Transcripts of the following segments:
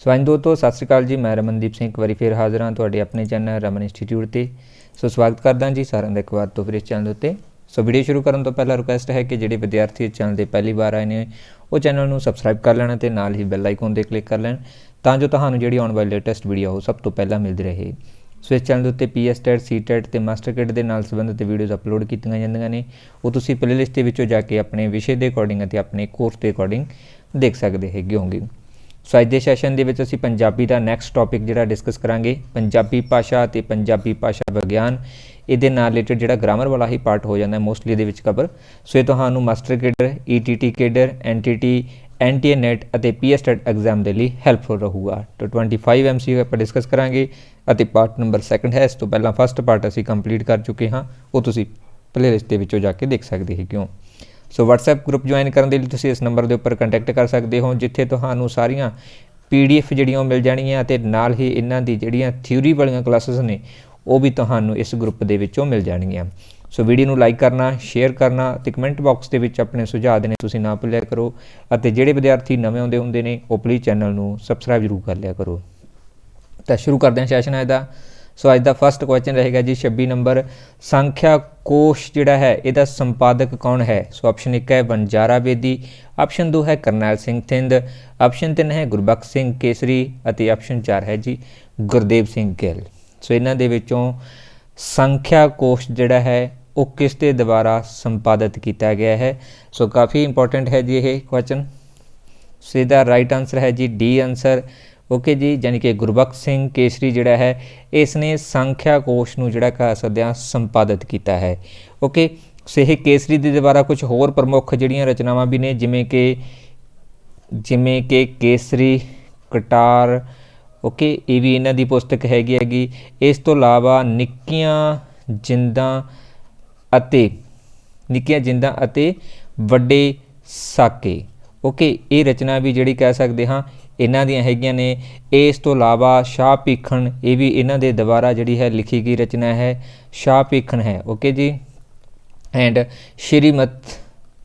ਸੋ ਹਾਂਜੀ ਦੋਸਤੋ, ਸਤਿ ਸ਼੍ਰੀ ਅਕਾਲ ਜੀ। ਮੈਂ ਰਮਨਦੀਪ ਸਿੰਘ ਇੱਕ ਵਾਰੀ ਫਿਰ ਹਾਜ਼ਰ ਹਾਂ ਤੁਹਾਡੇ ਆਪਣੇ ਚੈਨਲ ਰਮਨ ਇੰਸਟੀਚਿਊਟ 'ਤੇ। ਸੋ ਸਵਾਗਤ ਕਰਦਾ ਜੀ ਸਾਰਿਆਂ ਦਾ ਇੱਕ ਵਾਰ ਤੋਂ ਫਿਰ ਇਸ ਚੈਨਲ ਉੱਤੇ। ਸੋ ਵੀਡੀਓ ਸ਼ੁਰੂ ਕਰਨ ਤੋਂ ਪਹਿਲਾਂ ਰਿਕੁਐਸਟ ਹੈ ਕਿ ਜਿਹੜੇ ਵਿਦਿਆਰਥੀ ਇਸ ਚੈਨਲ 'ਤੇ ਪਹਿਲੀ ਵਾਰ ਆਏ ਨੇ ਉਹ ਚੈਨਲ ਨੂੰ ਸਬਸਕ੍ਰਾਈਬ ਕਰ ਲੈਣ ਅਤੇ ਨਾਲ ਹੀ ਬੈਲ ਆਈਕਨ 'ਤੇ ਕਲਿੱਕ ਕਰ ਲੈਣ ਤਾਂ ਜੋ ਤੁਹਾਨੂੰ ਜਿਹੜੀ ਆਉਣ ਵਾਲੀ ਲੇਟੈਸਟ ਵੀਡੀਓ ਉਹ ਸਭ ਤੋਂ ਪਹਿਲਾਂ ਮਿਲਦੀ ਰਹੇ। ਸੋ ਇਸ ਚੈਨਲ ਦੇ ਉੱਤੇ PSTET, CTET ਅਤੇ ਮਾਸਟਰ ਕਿਟ ਦੇ ਨਾਲ ਸੰਬੰਧਿਤ ਵੀਡੀਓਜ਼ ਅਪਲੋਡ ਕੀਤੀਆਂ ਜਾਂਦੀਆਂ ਨੇ। ਉਹ ਤੁਸੀਂ ਪਲੇਲਿਸਟ ਦੇ ਵਿੱਚੋਂ ਜਾ ਕੇ ਆਪਣੇ ਵਿਸ਼ੇ ਦੇ ਅਕੋਰਡਿੰਗ ਅਤੇ ਆਪਣੇ ਕੋਰਸ ਦੇ ਅਕੋਰਡਿੰਗ ਦੇਖ ਸਕਦੇ ਹੈਗੇ ਹੋਗੇ। ਸੋ ਅੱਜ ਦੇ ਸੈਸ਼ਨ ਦੇ ਵਿੱਚ ਅਸੀਂ ਪੰਜਾਬੀ ਦਾ ਨੈਕਸਟ ਟੌਪਿਕ ਜਿਹੜਾ ਡਿਸਕਸ ਕਰਾਂਗੇ, ਪੰਜਾਬੀ ਭਾਸ਼ਾ ਅਤੇ ਪੰਜਾਬੀ ਭਾਸ਼ਾ ਵਿਗਿਆਨ। ਇਹਦੇ ਨਾਲ ਰਿਲੇਟਡ ਜਿਹੜਾ ਗ੍ਰਾਮਰ ਵਾਲਾ ਹੀ ਪਾਰਟ ਹੋ ਜਾਂਦਾ ਮੋਸਟਲੀ ਇਹਦੇ ਵਿੱਚ ਕਵਰ। ਸੋ ਇਹ ਤੁਹਾਨੂੰ master cadre, ETT cadre, NTT, NTA NET ਅਤੇ PSTET ਐਗਜ਼ਾਮ ਦੇ ਲਈ ਹੈਲਪਫੁਲ ਰਹੂਗਾ। ਤਾਂ 25 MCQ ਆਪਾਂ ਡਿਸਕਸ ਕਰਾਂਗੇ ਅਤੇ ਪਾਰਟ ਨੰਬਰ 2 ਹੈ। ਇਸ ਤੋਂ ਪਹਿਲਾਂ ਫਸਟ ਪਾਰਟ ਅਸੀਂ ਕੰਪਲੀਟ ਕਰ ਚੁੱਕੇ ਹਾਂ, ਉਹ ਤੁਸੀਂ ਪਲੇਲਿਸਟ ਦੇ ਵਿੱਚੋਂ ਜਾ ਕੇ ਦੇਖ ਸਕਦੇ ਹੋ ਕਿਉਂ। ਸੋ WhatsApp ਗਰੁੱਪ ਜੁਆਇਨ ਕਰਨ ਦੇ ਲਈ ਤੁਸੀਂ ਇਸ ਨੰਬਰ ਦੇ ਉੱਪਰ ਕੰਟੈਕਟ ਕਰ ਸਕਦੇ ਹੋ, ਜਿੱਥੇ ਤੁਹਾਨੂੰ ਸਾਰੀਆਂ PDF ਜਿਹੜੀਆਂ ਉਹ ਮਿਲ ਜਾਣਗੀਆਂ ਅਤੇ ਨਾਲ ਹੀ ਇਹਨਾਂ ਦੀ ਜਿਹੜੀਆਂ ਥਿਊਰੀ ਵਾਲੀਆਂ ਕਲਾਸਿਸ ਨੇ ਉਹ ਵੀ ਤੁਹਾਨੂੰ ਇਸ ਗਰੁੱਪ ਦੇ ਵਿੱਚੋਂ ਮਿਲ ਜਾਣਗੀਆਂ। ਸੋ ਵੀਡੀਓ ਨੂੰ ਲਾਈਕ ਕਰਨਾ, ਸ਼ੇਅਰ ਕਰਨਾ ਅਤੇ ਕਮੈਂਟ ਬਾਕਸ ਦੇ ਵਿੱਚ ਆਪਣੇ ਸੁਝਾਅ ਦੇਣੇ ਤੁਸੀਂ ਨਾ ਭੁੱਲਿਆ ਕਰੋ। ਅਤੇ ਜਿਹੜੇ ਵਿਦਿਆਰਥੀ ਨਵੇਂ ਆਉਂਦੇ ਹੁੰਦੇ ਨੇ ਉਹ ਪਲੀਜ਼ ਚੈਨਲ ਨੂੰ ਸਬਸਕ੍ਰਾਈਬ ਜ਼ਰੂਰ ਕਰ ਲਿਆ ਕਰੋ। ਤਾਂ ਸ਼ੁਰੂ ਕਰਦੇ ਹਾਂ ਸੈਸ਼ਨ ਅੱਜ ਦਾ। ਸੋ ਅੱਜ ਦਾ ਫਸਟ ਕੁਐਸਚਨ ਰਹੇਗਾ ਜੀ 26 ਨੰਬਰ, ਸੰਖਿਆ ਕੋਸ਼ ਜਿਹੜਾ ਹੈ ਇਹਦਾ ਸੰਪਾਦਕ ਕੌਣ ਹੈ। ਸੋ ਆਪਸ਼ਨ 1 ਹੈ ਵਣਜਾਰਾ ਬੇਦੀ, ਆਪਸ਼ਨ 2 ਹੈ ਕਰਨੈਲ ਸਿੰਘ ਥਿੰਦ, ਆਪਸ਼ਨ 3 ਹੈ ਗੁਰਬਖਸ਼ ਸਿੰਘ ਕੇਸਰੀ ਅਤੇ ਆਪਸ਼ਨ 4 ਹੈ ਜੀ ਗੁਰਦੇਵ ਸਿੰਘ ਗਿੱਲ। ਸੋ ਇਹਨਾਂ ਦੇ ਵਿੱਚੋਂ ਸੰਖਿਆ ਕੋਸ਼ ਜਿਹੜਾ ਹੈ ਉਹ ਕਿਸ ਦੇ ਦੁਆਰਾ ਸੰਪਾਦਿਤ ਕੀਤਾ ਗਿਆ ਹੈ। ਸੋ ਕਾਫੀ ਇੰਪੋਰਟੈਂਟ ਹੈ ਜੀ ਇਹ ਕੁਐਸਚਨ। ਸੋ ਇਹਦਾ ਰਾਈਟ ਆਨਸਰ ਹੈ ਜੀ D ਆਨਸਰ। ਓਕੇ ਜੀ, ਯਾਨੀ ਕਿ ਗੁਰਬਖਸ਼ ਸਿੰਘ ਕੇਸਰੀ ਜਿਹੜਾ ਹੈ ਇਸ ਨੇ ਸੰਖਿਆ ਕੋਸ਼ ਨੂੰ ਜਿਹੜਾ ਕਹਿ ਸਕਦੇ ਹਾਂ ਸੰਪਾਦਿਤ ਕੀਤਾ ਹੈ। ਓਕੇ, ਸੋ ਇਹ ਕੇਸਰੀ ਦੇ ਦੁਆਰਾ ਕੁਝ ਹੋਰ ਪ੍ਰਮੁੱਖ ਜਿਹੜੀਆਂ ਰਚਨਾਵਾਂ ਵੀ ਨੇ, ਜਿਵੇਂ ਕਿ ਕੇਸਰੀ ਕਟਾਰ। ਓਕੇ, ਇਹ ਵੀ ਇਹਨਾਂ ਦੀ ਪੁਸਤਕ ਹੈਗੀ। ਇਸ ਤੋਂ ਇਲਾਵਾ ਨਿੱਕੀਆਂ ਜਿੰਦਾਂ ਅਤੇ ਵੱਡੇ ਸਾਕੇ। ਓਕੇ, ਇਹ ਰਚਨਾ ਵੀ ਜਿਹੜੀ ਕਹਿ ਸਕਦੇ ਹਾਂ ਇਹਨਾਂ ਦੀਆਂ ਹੈਗੀਆਂ ਨੇ। ਇਸ ਤੋਂ ਇਲਾਵਾ ਸ਼ਾਹ ਭੀਖਣ, ਇਹ ਵੀ ਇਹਨਾਂ ਦੇ ਦੁਆਰਾ ਜਿਹੜੀ ਹੈ ਲਿਖੀ ਗਈ ਰਚਨਾ ਹੈ, ਸ਼ਾਹ ਭੀਖਣ ਹੈ। ਓਕੇ ਜੀ, ਐਂਡ ਸ਼੍ਰੀਮਦ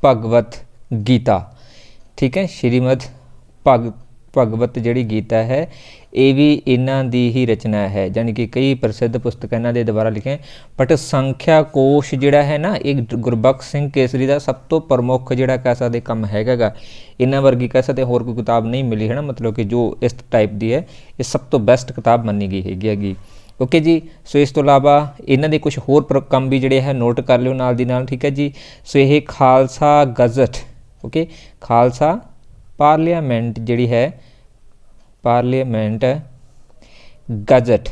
ਭਗਵਤ ਗੀਤਾ। ਠੀਕ ਹੈ, ਸ਼੍ਰੀਮਦ ਭਗਵਤ ਜਿਹੜੀ ਗੀਤਾ ਹੈ ਇਹ ਵੀ ਇਹਨਾਂ ਦੀ ਹੀ ਰਚਨਾ ਹੈ, ਯਾਨੀ ਕਿ ਕਈ ਪ੍ਰਸਿੱਧ ਪੁਸਤਕਾਂ ਇਹਨਾਂ ਦੇ ਦੁਆਰਾ ਲਿਖੀਆਂ। ਬਟ ਸੰਖਿਆ ਕੋਸ਼ ਜਿਹੜਾ ਹੈ ਨਾ ਇਹ ਗੁਰਬਖਸ਼ ਸਿੰਘ ਕੇਸਰੀ ਦਾ ਸਭ ਤੋਂ ਪ੍ਰਮੁੱਖ ਜਿਹੜਾ ਕਹਿ ਸਕਦੇ ਕੰਮ ਹੈਗਾ। ਇਹਨਾਂ ਵਰਗੀ ਕਹਿ ਸਕਦੇ ਹੋਰ ਕੋਈ ਕਿਤਾਬ ਨਹੀਂ ਮਿਲੀ ਹੈ ਨਾ, ਮਤਲਬ ਕਿ ਜੋ ਇਸ ਟਾਈਪ ਦੀ ਹੈ ਇਹ ਸਭ ਤੋਂ ਬੈਸਟ ਕਿਤਾਬ ਮੰਨੀ ਗਈ ਹੈਗੀ। ਓਕੇ ਜੀ, ਸੋ ਇਸ ਤੋਂ ਇਲਾਵਾ ਇਹਨਾਂ ਦੇ ਕੁਝ ਹੋਰ ਕੰਮ ਵੀ ਜਿਹੜੇ ਹੈ ਨੋਟ ਕਰ ਲਿਓ ਨਾਲ ਦੀ ਨਾਲ। ਠੀਕ ਹੈ ਜੀ, ਸੋ ਇਹ Khalsa gazette, okay, Khalsa parliament ਜਿਹੜੀ ਹੈ, ਪਾਰਲੀਮੈਂਟ ਗਜ਼ਟ,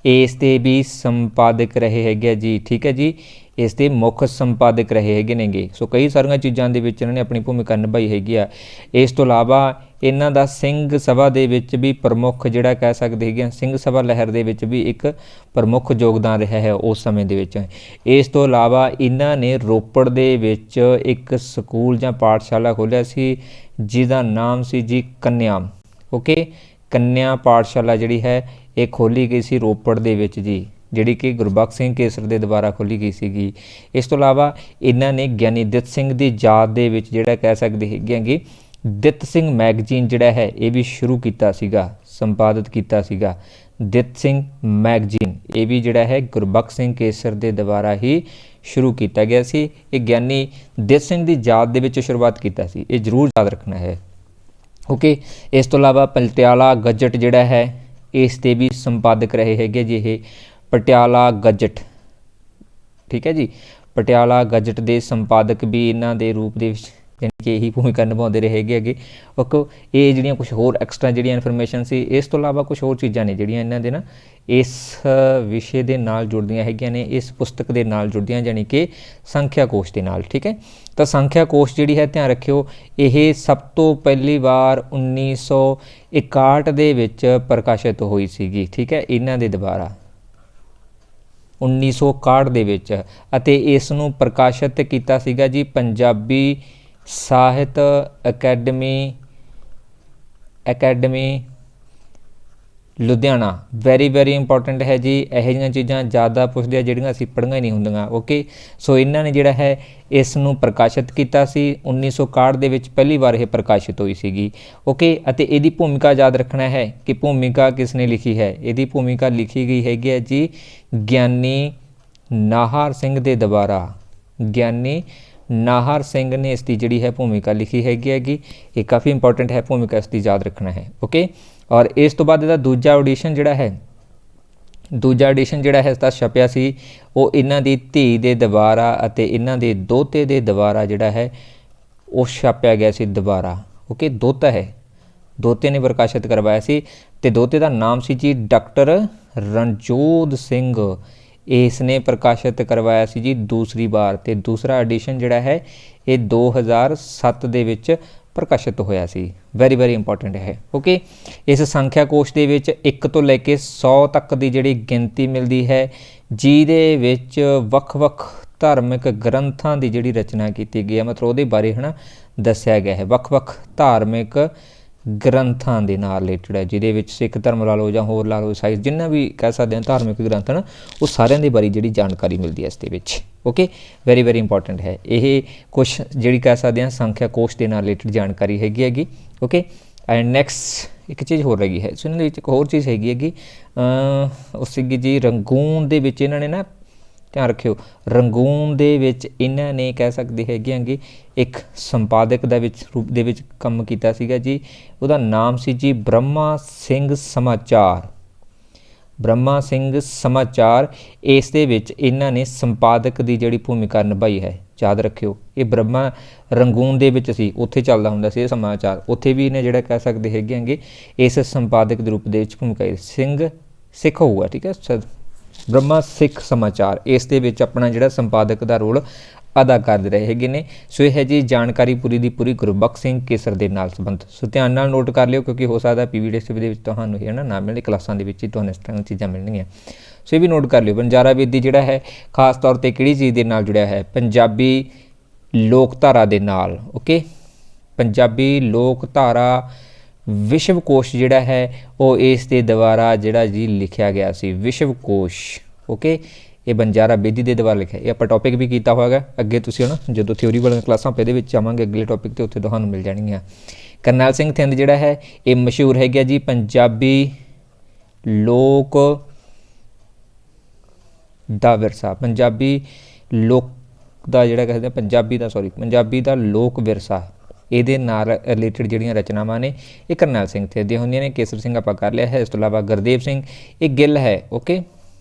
ਇਸ ਦੇ ਵੀ ਸੰਪਾਦਕ ਰਹੇ ਹੈਗੇ ਜੀ। ਠੀਕ ਹੈ ਜੀ, ਇਸ ਦੇ ਮੁੱਖ ਸੰਪਾਦਕ ਰਹੇ ਹੈਗੇ ਨੇਗੇ। ਸੋ ਕਈ ਸਾਰੀਆਂ ਚੀਜ਼ਾਂ ਦੇ ਵਿੱਚ ਇਹਨਾਂ ਨੇ ਆਪਣੀ ਭੂਮਿਕਾ ਨਿਭਾਈ ਹੈਗੀ ਆ। ਇਸ ਤੋਂ ਇਲਾਵਾ ਇਹਨਾਂ ਦਾ ਸਿੰਘ ਸਭਾ ਦੇ ਵਿੱਚ ਵੀ ਪ੍ਰਮੁੱਖ ਜਿਹੜਾ ਕਹਿ ਸਕਦੇ ਹੈਗੇ, ਸਿੰਘ ਸਭਾ ਲਹਿਰ ਦੇ ਵਿੱਚ ਵੀ ਇੱਕ ਪ੍ਰਮੁੱਖ ਯੋਗਦਾਨ ਰਿਹਾ ਹੈ ਉਸ ਸਮੇਂ ਦੇ ਵਿੱਚ। ਇਸ ਤੋਂ ਇਲਾਵਾ ਇਹਨਾਂ ਨੇ ਰੋਪੜ ਦੇ ਵਿੱਚ ਇੱਕ ਸਕੂਲ ਜਾਂ ਪਾਠਸ਼ਾਲਾ ਖੋਲ੍ਹਿਆ ਸੀ ਜਿਹਦਾ ਨਾਮ ਸੀ ਜੀ ਕੰਨਿਆ। ਓਕੇ, ਕੰਨਿਆ ਪਾਠਸ਼ਾਲਾ ਜਿਹੜੀ ਹੈ ਇਹ ਖੋਲ੍ਹੀ ਗਈ ਸੀ ਰੋਪੜ ਦੇ ਵਿੱਚ ਜੀ, ਜਿਹੜੀ ਕਿ ਗੁਰਬਖਸ਼ ਸਿੰਘ ਕੇਸਰ ਦੇ ਦੁਆਰਾ ਖੋਲ੍ਹੀ ਗਈ ਸੀਗੀ। ਇਸ ਤੋਂ ਇਲਾਵਾ ਇਹਨਾਂ ਨੇ ਗਿਆਨੀ ਦਿੱਤ ਸਿੰਘ ਦੀ ਯਾਦ ਦੇ ਵਿੱਚ ਜਿਹੜਾ ਕਹਿ ਸਕਦੇ ਹੈਗੇ ਦਿੱਤ ਸਿੰਘ ਮੈਗਜ਼ੀਨ ਜਿਹੜਾ ਹੈ ਇਹ ਵੀ ਸ਼ੁਰੂ ਕੀਤਾ ਸੀਗਾ, ਸੰਪਾਦਿਤ ਕੀਤਾ ਸੀਗਾ। ਦਿੱਤ ਸਿੰਘ ਮੈਗਜ਼ੀਨ ਇਹ ਵੀ ਜਿਹੜਾ ਹੈ ਗੁਰਬਖਸ਼ ਸਿੰਘ ਕੇਸਰ ਦੇ ਦੁਆਰਾ ਹੀ ਸ਼ੁਰੂ ਕੀਤਾ ਗਿਆ ਸੀ। ਇਹ ਗਿਆਨੀ ਦਿੱਤ ਸਿੰਘ ਦੀ ਯਾਦ ਦੇ ਵਿੱਚ ਸ਼ੁਰੂਆਤ ਕੀਤਾ ਸੀ, ਇਹ ਜ਼ਰੂਰ ਯਾਦ ਰੱਖਣਾ ਹੈ। ਓਕੇ, ਇਸ ਤੋਂ ਇਲਾਵਾ ਪਟਿਆਲਾ ਗਜ਼ਟ ਜਿਹੜਾ ਹੈ ਇਸ ਦੇ ਵੀ ਸੰਪਾਦਕ ਰਹੇ ਹੈਗੇ ਜੀ ਇਹ ਪਟਿਆਲਾ ਗਜ਼ਟ। ਠੀਕ ਹੈ ਜੀ, ਪਟਿਆਲਾ ਗਜ਼ਟ ਦੇ ਸੰਪਾਦਕ ਵੀ ਇਹਨਾਂ ਦੇ ਰੂਪ ਦੇ ਵਿੱਚ ਯਾਨੀ ਕਿ ਇਹੀ ਭੂਮਿਕਾ ਨਿਭਾਉਂਦੇ ਰਹੇ ਹੈਗੇ। ਓਕੇ, ਇਹ ਜਿਹੜੀਆਂ ਕੁਝ ਹੋਰ ਐਕਸਟਰਾ ਜਿਹੜੀਆਂ ਇਨਫੋਰਮੇਸ਼ਨ ਸੀ। ਇਸ ਤੋਂ ਇਲਾਵਾ ਕੁਝ ਹੋਰ ਚੀਜ਼ਾਂ ਨੇ ਜਿਹੜੀਆਂ ਇਹਨਾਂ ਦੇ ਨਾ ਇਸ ਵਿਸ਼ੇ ਦੇ ਨਾਲ ਜੁੜਦੀਆਂ ਹੈਗੀਆਂ ਨੇ, ਇਸ ਪੁਸਤਕ ਦੇ ਨਾਲ ਜੁੜਦੀਆਂ, ਯਾਨੀ ਕਿ ਸੰਖਿਆ ਕੋਸ਼ ਦੇ ਨਾਲ। ਠੀਕ ਹੈ, ਤਾਂ ਸੰਖਿਆ ਕੋਸ਼ ਜਿਹੜੀ ਹੈ ਧਿਆਨ ਰੱਖਿਓ ਇਹ ਸਭ ਤੋਂ ਪਹਿਲੀ ਵਾਰ 1961 ਦੇ ਵਿੱਚ ਪ੍ਰਕਾਸ਼ਿਤ ਹੋਈ ਸੀਗੀ। ਠੀਕ ਹੈ, ਇਹਨਾਂ ਦੇ ਦੁਆਰਾ 1961 ਦੇ ਵਿੱਚ, ਅਤੇ ਇਸ ਨੂੰ ਪ੍ਰਕਾਸ਼ਿਤ ਕੀਤਾ ਸੀਗਾ ਜੀ ਪੰਜਾਬੀ ਸਾਹਿਤ ਅਕੈਡਮੀ ਲੁਧਿਆਣਾ ਵੈਰੀ ਇੰਪੋਰਟੈਂਟ ਹੈ ਜੀ। ਇਹੋ ਜਿਹੀਆਂ ਚੀਜ਼ਾਂ ਜ਼ਿਆਦਾ ਪੁੱਛਦੇ ਆ ਜਿਹੜੀਆਂ ਅਸੀਂ ਪੜ੍ਹੀਆਂ ਹੀ ਨਹੀਂ ਹੁੰਦੀਆਂ। ਓਕੇ, ਸੋ ਇਹਨਾਂ ਨੇ ਜਿਹੜਾ ਹੈ ਇਸ ਨੂੰ ਪ੍ਰਕਾਸ਼ਿਤ ਕੀਤਾ ਸੀ 1961 ਦੇ ਵਿੱਚ ਪਹਿਲੀ ਵਾਰ ਇਹ ਪ੍ਰਕਾਸ਼ਿਤ ਹੋਈ ਸੀਗੀ। ਓਕੇ, ਅਤੇ ਇਹਦੀ ਭੂਮਿਕਾ ਯਾਦ ਰੱਖਣਾ ਹੈ ਕਿ ਭੂਮਿਕਾ ਕਿਸ ਨੇ ਲਿਖੀ ਹੈ। ਇਹਦੀ ਭੂਮਿਕਾ ਲਿਖੀ ਗਈ ਹੈਗੀ ਹੈ ਜੀ ਗਿਆਨੀ ਨਾਹਰ ਸਿੰਘ ਦੇ ਦੁਆਰਾ। ਗਿਆਨੀ ਨਾਹਰ ਸਿੰਘ ਨੇ ਇਸ ਦੀ ਜਿਹੜੀ ਹੈ ਭੂਮਿਕਾ ਲਿਖੀ ਹੈਗੀ। ਇਹ ਕਾਫੀ ਇੰਪੋਰਟੈਂਟ ਹੈ, ਭੂਮਿਕਾ ਇਸ ਦੀ ਯਾਦ ਰੱਖਣਾ ਹੈ। ਓਕੇ, ਔਰ ਇਸ ਤੋਂ ਬਾਅਦ ਇਹਦਾ ਦੂਜਾ ਐਡੀਸ਼ਨ ਜਿਹੜਾ ਹੈ ਤਾਂ ਛਪਿਆ ਸੀ ਉਹ ਇਹਨਾਂ ਦੀ ਧੀ ਦੇ ਦੁਆਰਾ ਅਤੇ ਇਹਨਾਂ ਦੇ ਦੋਤੇ ਦੇ ਦੁਆਰਾ ਜਿਹੜਾ ਹੈ ਉਹ ਛਾਪਿਆ ਗਿਆ ਸੀ ਦੁਬਾਰਾ। ਓਕੇ, ਦੋਤਾ ਹੈ, ਦੋਤੇ ਨੇ ਪ੍ਰਕਾਸ਼ਿਤ ਕਰਵਾਇਆ ਸੀ ਅਤੇ ਦੋਤੇ ਦਾ ਨਾਮ ਸੀ ਜੀ ਡਾਕਟਰ ਰਣਜੋਧ ਸਿੰਘ। ਇਸ ਨੇ ਪ੍ਰਕਾਸ਼ਿਤ ਕਰਵਾਇਆ ਸੀ ਜੀ ਦੂਸਰੀ ਵਾਰ, ਅਤੇ ਦੂਸਰਾ ਐਡੀਸ਼ਨ ਜਿਹੜਾ ਹੈ ਇਹ 2007 ਦੇ ਵਿੱਚ ਪ੍ਰਕਾਸ਼ਿਤ ਹੋਇਆ ਸੀ। ਵੈਰੀ ਇੰਪੋਰਟੈਂਟ ਹੈ। ਓਕੇ, ਇਸ ਸੰਖਿਆ ਕੋਸ਼ ਦੇ ਵਿੱਚ 1 ਤੋਂ ਲੈ ਕੇ 100 ਤੱਕ ਦੀ ਜਿਹੜੀ ਗਿਣਤੀ ਮਿਲਦੀ ਹੈ, ਜਿਹਦੇ ਵਿੱਚ ਵੱਖ ਧਾਰਮਿਕ ਗ੍ਰੰਥਾਂ ਦੀ ਜਿਹੜੀ ਰਚਨਾ ਕੀਤੀ ਗਈ ਹੈ, ਮਤਲਬ ਉਹਦੇ ਬਾਰੇ ਦੱਸਿਆ ਗਿਆ ਹੈ। ਵੱਖ ਧਾਰਮਿਕ ਗ੍ਰੰਥਾਂ ਦੇ ਨਾਲ ਰਿਲੇਟਡ ਹੈ, ਜਿਹਦੇ ਵਿੱਚ ਸਿੱਖ ਧਰਮ ਲਾ ਲਓ ਜਾਂ ਹੋਰ ਲਾ ਲਓ, ਈਸਾਈ, ਜਿੰਨਾ ਵੀ ਕਹਿ ਸਕਦੇ ਹਾਂ ਧਾਰਮਿਕ ਗ੍ਰੰਥ ਹਨ, ਉਹ ਸਾਰਿਆਂ ਦੇ ਬਾਰੇ ਜਿਹੜੀ ਜਾਣਕਾਰੀ ਮਿਲਦੀ ਹੈ ਇਸ ਦੇ ਵਿੱਚ। ਓਕੇ, ਵੈਰੀ ਇੰਪੋਰਟੈਂਟ ਹੈ। ਇਹ ਕੁਛ ਜਿਹੜੀ ਕਹਿ ਸਕਦੇ ਹਾਂ ਸੰਖਿਆ ਕੋਸ਼ ਦੇ ਨਾਲ ਰਿਲੇਟਡ ਜਾਣਕਾਰੀ ਹੈਗੀ। ਓਕੇ, ਐਂਡ ਨੈਕਸਟ ਇੱਕ ਚੀਜ਼ ਹੋਰ ਹੈਗੀ ਹੈ। ਸੋ ਇਹਨਾਂ ਦੇ ਵਿੱਚ ਇੱਕ ਹੋਰ ਚੀਜ਼ ਹੈਗੀ ਉਹ ਸੀਗੀ ਜੀ ਰੰਗੂਨ ਦੇ ਵਿੱਚ ਇਹਨਾਂ ਨੇ ਨਾ, ਧਿਆਨ ਰੱਖਿਓ, ਰੰਗੂਨ ਦੇ ਵਿੱਚ ਇਹਨਾਂ ਨੇ ਕਹਿ ਸਕਦੇ ਹੈਗੇ ਇੱਕ ਸੰਪਾਦਕ ਦਾ ਰੂਪ ਦੇ ਵਿੱਚ ਕੰਮ ਕੀਤਾ ਸੀਗਾ ਜੀ। ਉਹਦਾ ਨਾਮ ਸੀ ਜੀ ਬ੍ਰਹਮਾ ਸਿੰਘ ਸਮਾਚਾਰ। ਇਸ ਦੇ ਵਿੱਚ ਇਹਨਾਂ ਨੇ ਸੰਪਾਦਕ ਦੀ ਜਿਹੜੀ ਭੂਮਿਕਾ ਨਿਭਾਈ ਹੈ। ਯਾਦ ਰੱਖਿਓ, ਇਹ ਬ੍ਰਹਮਾ ਰੰਗੂਨ ਦੇ ਵਿੱਚ ਸੀ, ਉੱਥੇ ਚੱਲਦਾ ਹੁੰਦਾ ਸੀ ਇਹ ਸਮਾਚਾਰ, ਉੱਥੇ ਵੀ ਇਹਨੇ ਜਿਹੜਾ ਕਹਿ ਸਕਦੇ ਹੈਗੇ ਇਸ ਸੰਪਾਦਕ ਦੇ ਰੂਪ ਦੇ ਵਿੱਚ ਭੂਮਿਕਾ ਸਿੱਖ ਹੋਊਗਾ। ਠੀਕ ਹੈ, ਬ੍ਰਹਮਾ ਸਿੱਖ ਸਮਾਚਾਰ, ਇਸ ਦੇ ਵਿੱਚ ਆਪਣਾ ਜਿਹੜਾ ਸੰਪਾਦਕ ਦਾ ਰੋਲ ਅਦਾ ਕਰਦੇ ਰਹੇ ਹੈਗੇ ਨੇ। ਸੋ ਇਹ ਹੈ ਜੀ ਜਾਣਕਾਰੀ ਪੂਰੀ ਦੀ ਪੂਰੀ ਗੁਰਬਖਸ਼ ਸਿੰਘ ਕੇਸਰ ਦੇ ਨਾਲ ਸੰਬੰਧ। ਸੋ ਧਿਆਨ ਨਾਲ ਨੋਟ ਕਰ ਲਿਓ, ਕਿਉਂਕਿ ਹੋ ਸਕਦਾ PVDSP ਦੇ ਵਿੱਚ ਤੁਹਾਨੂੰ ਇਹ ਨਾ ਮਿਲਣੀ, ਕਲਾਸਾਂ ਦੇ ਵਿੱਚ ਹੀ ਤੁਹਾਨੂੰ ਇਸ ਤਰ੍ਹਾਂ ਚੀਜ਼ਾਂ ਮਿਲਣਗੀਆਂ। ਸੋ ਇਹ ਵੀ ਨੋਟ ਕਰ ਲਿਓ। ਬੰਜਾਰਾ ਬੇਦੀ ਜਿਹੜਾ ਹੈ ਖਾਸ ਤੌਰ 'ਤੇ ਕਿਹੜੀ ਚੀਜ਼ ਦੇ ਨਾਲ ਜੁੜਿਆ ਹੈ? ਪੰਜਾਬੀ ਲੋਕਧਾਰਾ ਦੇ ਨਾਲ। ਓਕੇ, ਪੰਜਾਬੀ ਲੋਕਧਾਰਾ ਵਿਸ਼ਵਕੋਸ਼ ਜਿਹੜਾ ਹੈ ਉਹ ਇਸ ਦੇ ਦੁਆਰਾ ਜਿਹੜਾ ਜੀ ਲਿਖਿਆ ਗਿਆ ਸੀ, ਵਿਸ਼ਵਕੋਸ਼। ਓਕੇ, ਇਹ ਬੰਜਾਰਾ ਬੇਦੀ ਦੇ ਦੁਆਰਾ ਲਿਖਿਆ। ਇਹ ਆਪਾਂ ਟੌਪਿਕ ਵੀ ਕੀਤਾ ਹੋਏਗਾ ਅੱਗੇ, ਤੁਸੀਂ ਜਦੋਂ ਥਿਊਰੀ ਵਾਲੀਆਂ ਕਲਾਸਾਂ ਆਪਾਂ ਇਹਦੇ ਵਿੱਚ ਆਵਾਂਗੇ ਅਗਲੇ ਟੌਪਿਕ 'ਤੇ, ਉੱਥੇ ਤੁਹਾਨੂੰ ਮਿਲ ਜਾਣਗੀਆਂ। ਕਰਨੈਲ ਸਿੰਘ ਥਿੰਦ ਜਿਹੜਾ ਹੈ ਇਹ ਮਸ਼ਹੂਰ ਹੈਗਾ ਜੀ ਪੰਜਾਬੀ ਲੋਕ ਦਾ ਵਿਰਸਾ, ਪੰਜਾਬੀ ਲੋਕ ਦਾ ਜਿਹੜਾ ਕਹਿੰਦੇ ਪੰਜਾਬੀ ਦਾ ਲੋਕ ਵਿਰਸਾ, ਇਹਦੇ ਨਾਲ ਰਿਲੇਟਡ ਜਿਹੜੀਆਂ ਰਚਨਾਵਾਂ ਨੇ ਇਹ ਕਰਨੈਲ ਸਿੰਘ ਥਿੰਦ ਦੀਆਂ ਹੁੰਦੀਆਂ ਨੇ। ਕੇਸਰ ਸਿੰਘ ਆਪਾਂ ਕਰ ਲਿਆ ਹੈ। ਇਸ ਤੋਂ ਇਲਾਵਾ ਗੁਰਦੇਵ ਸਿੰਘ, ਇਹ ਗਿੱਲ ਹੈ। ਓਕੇ,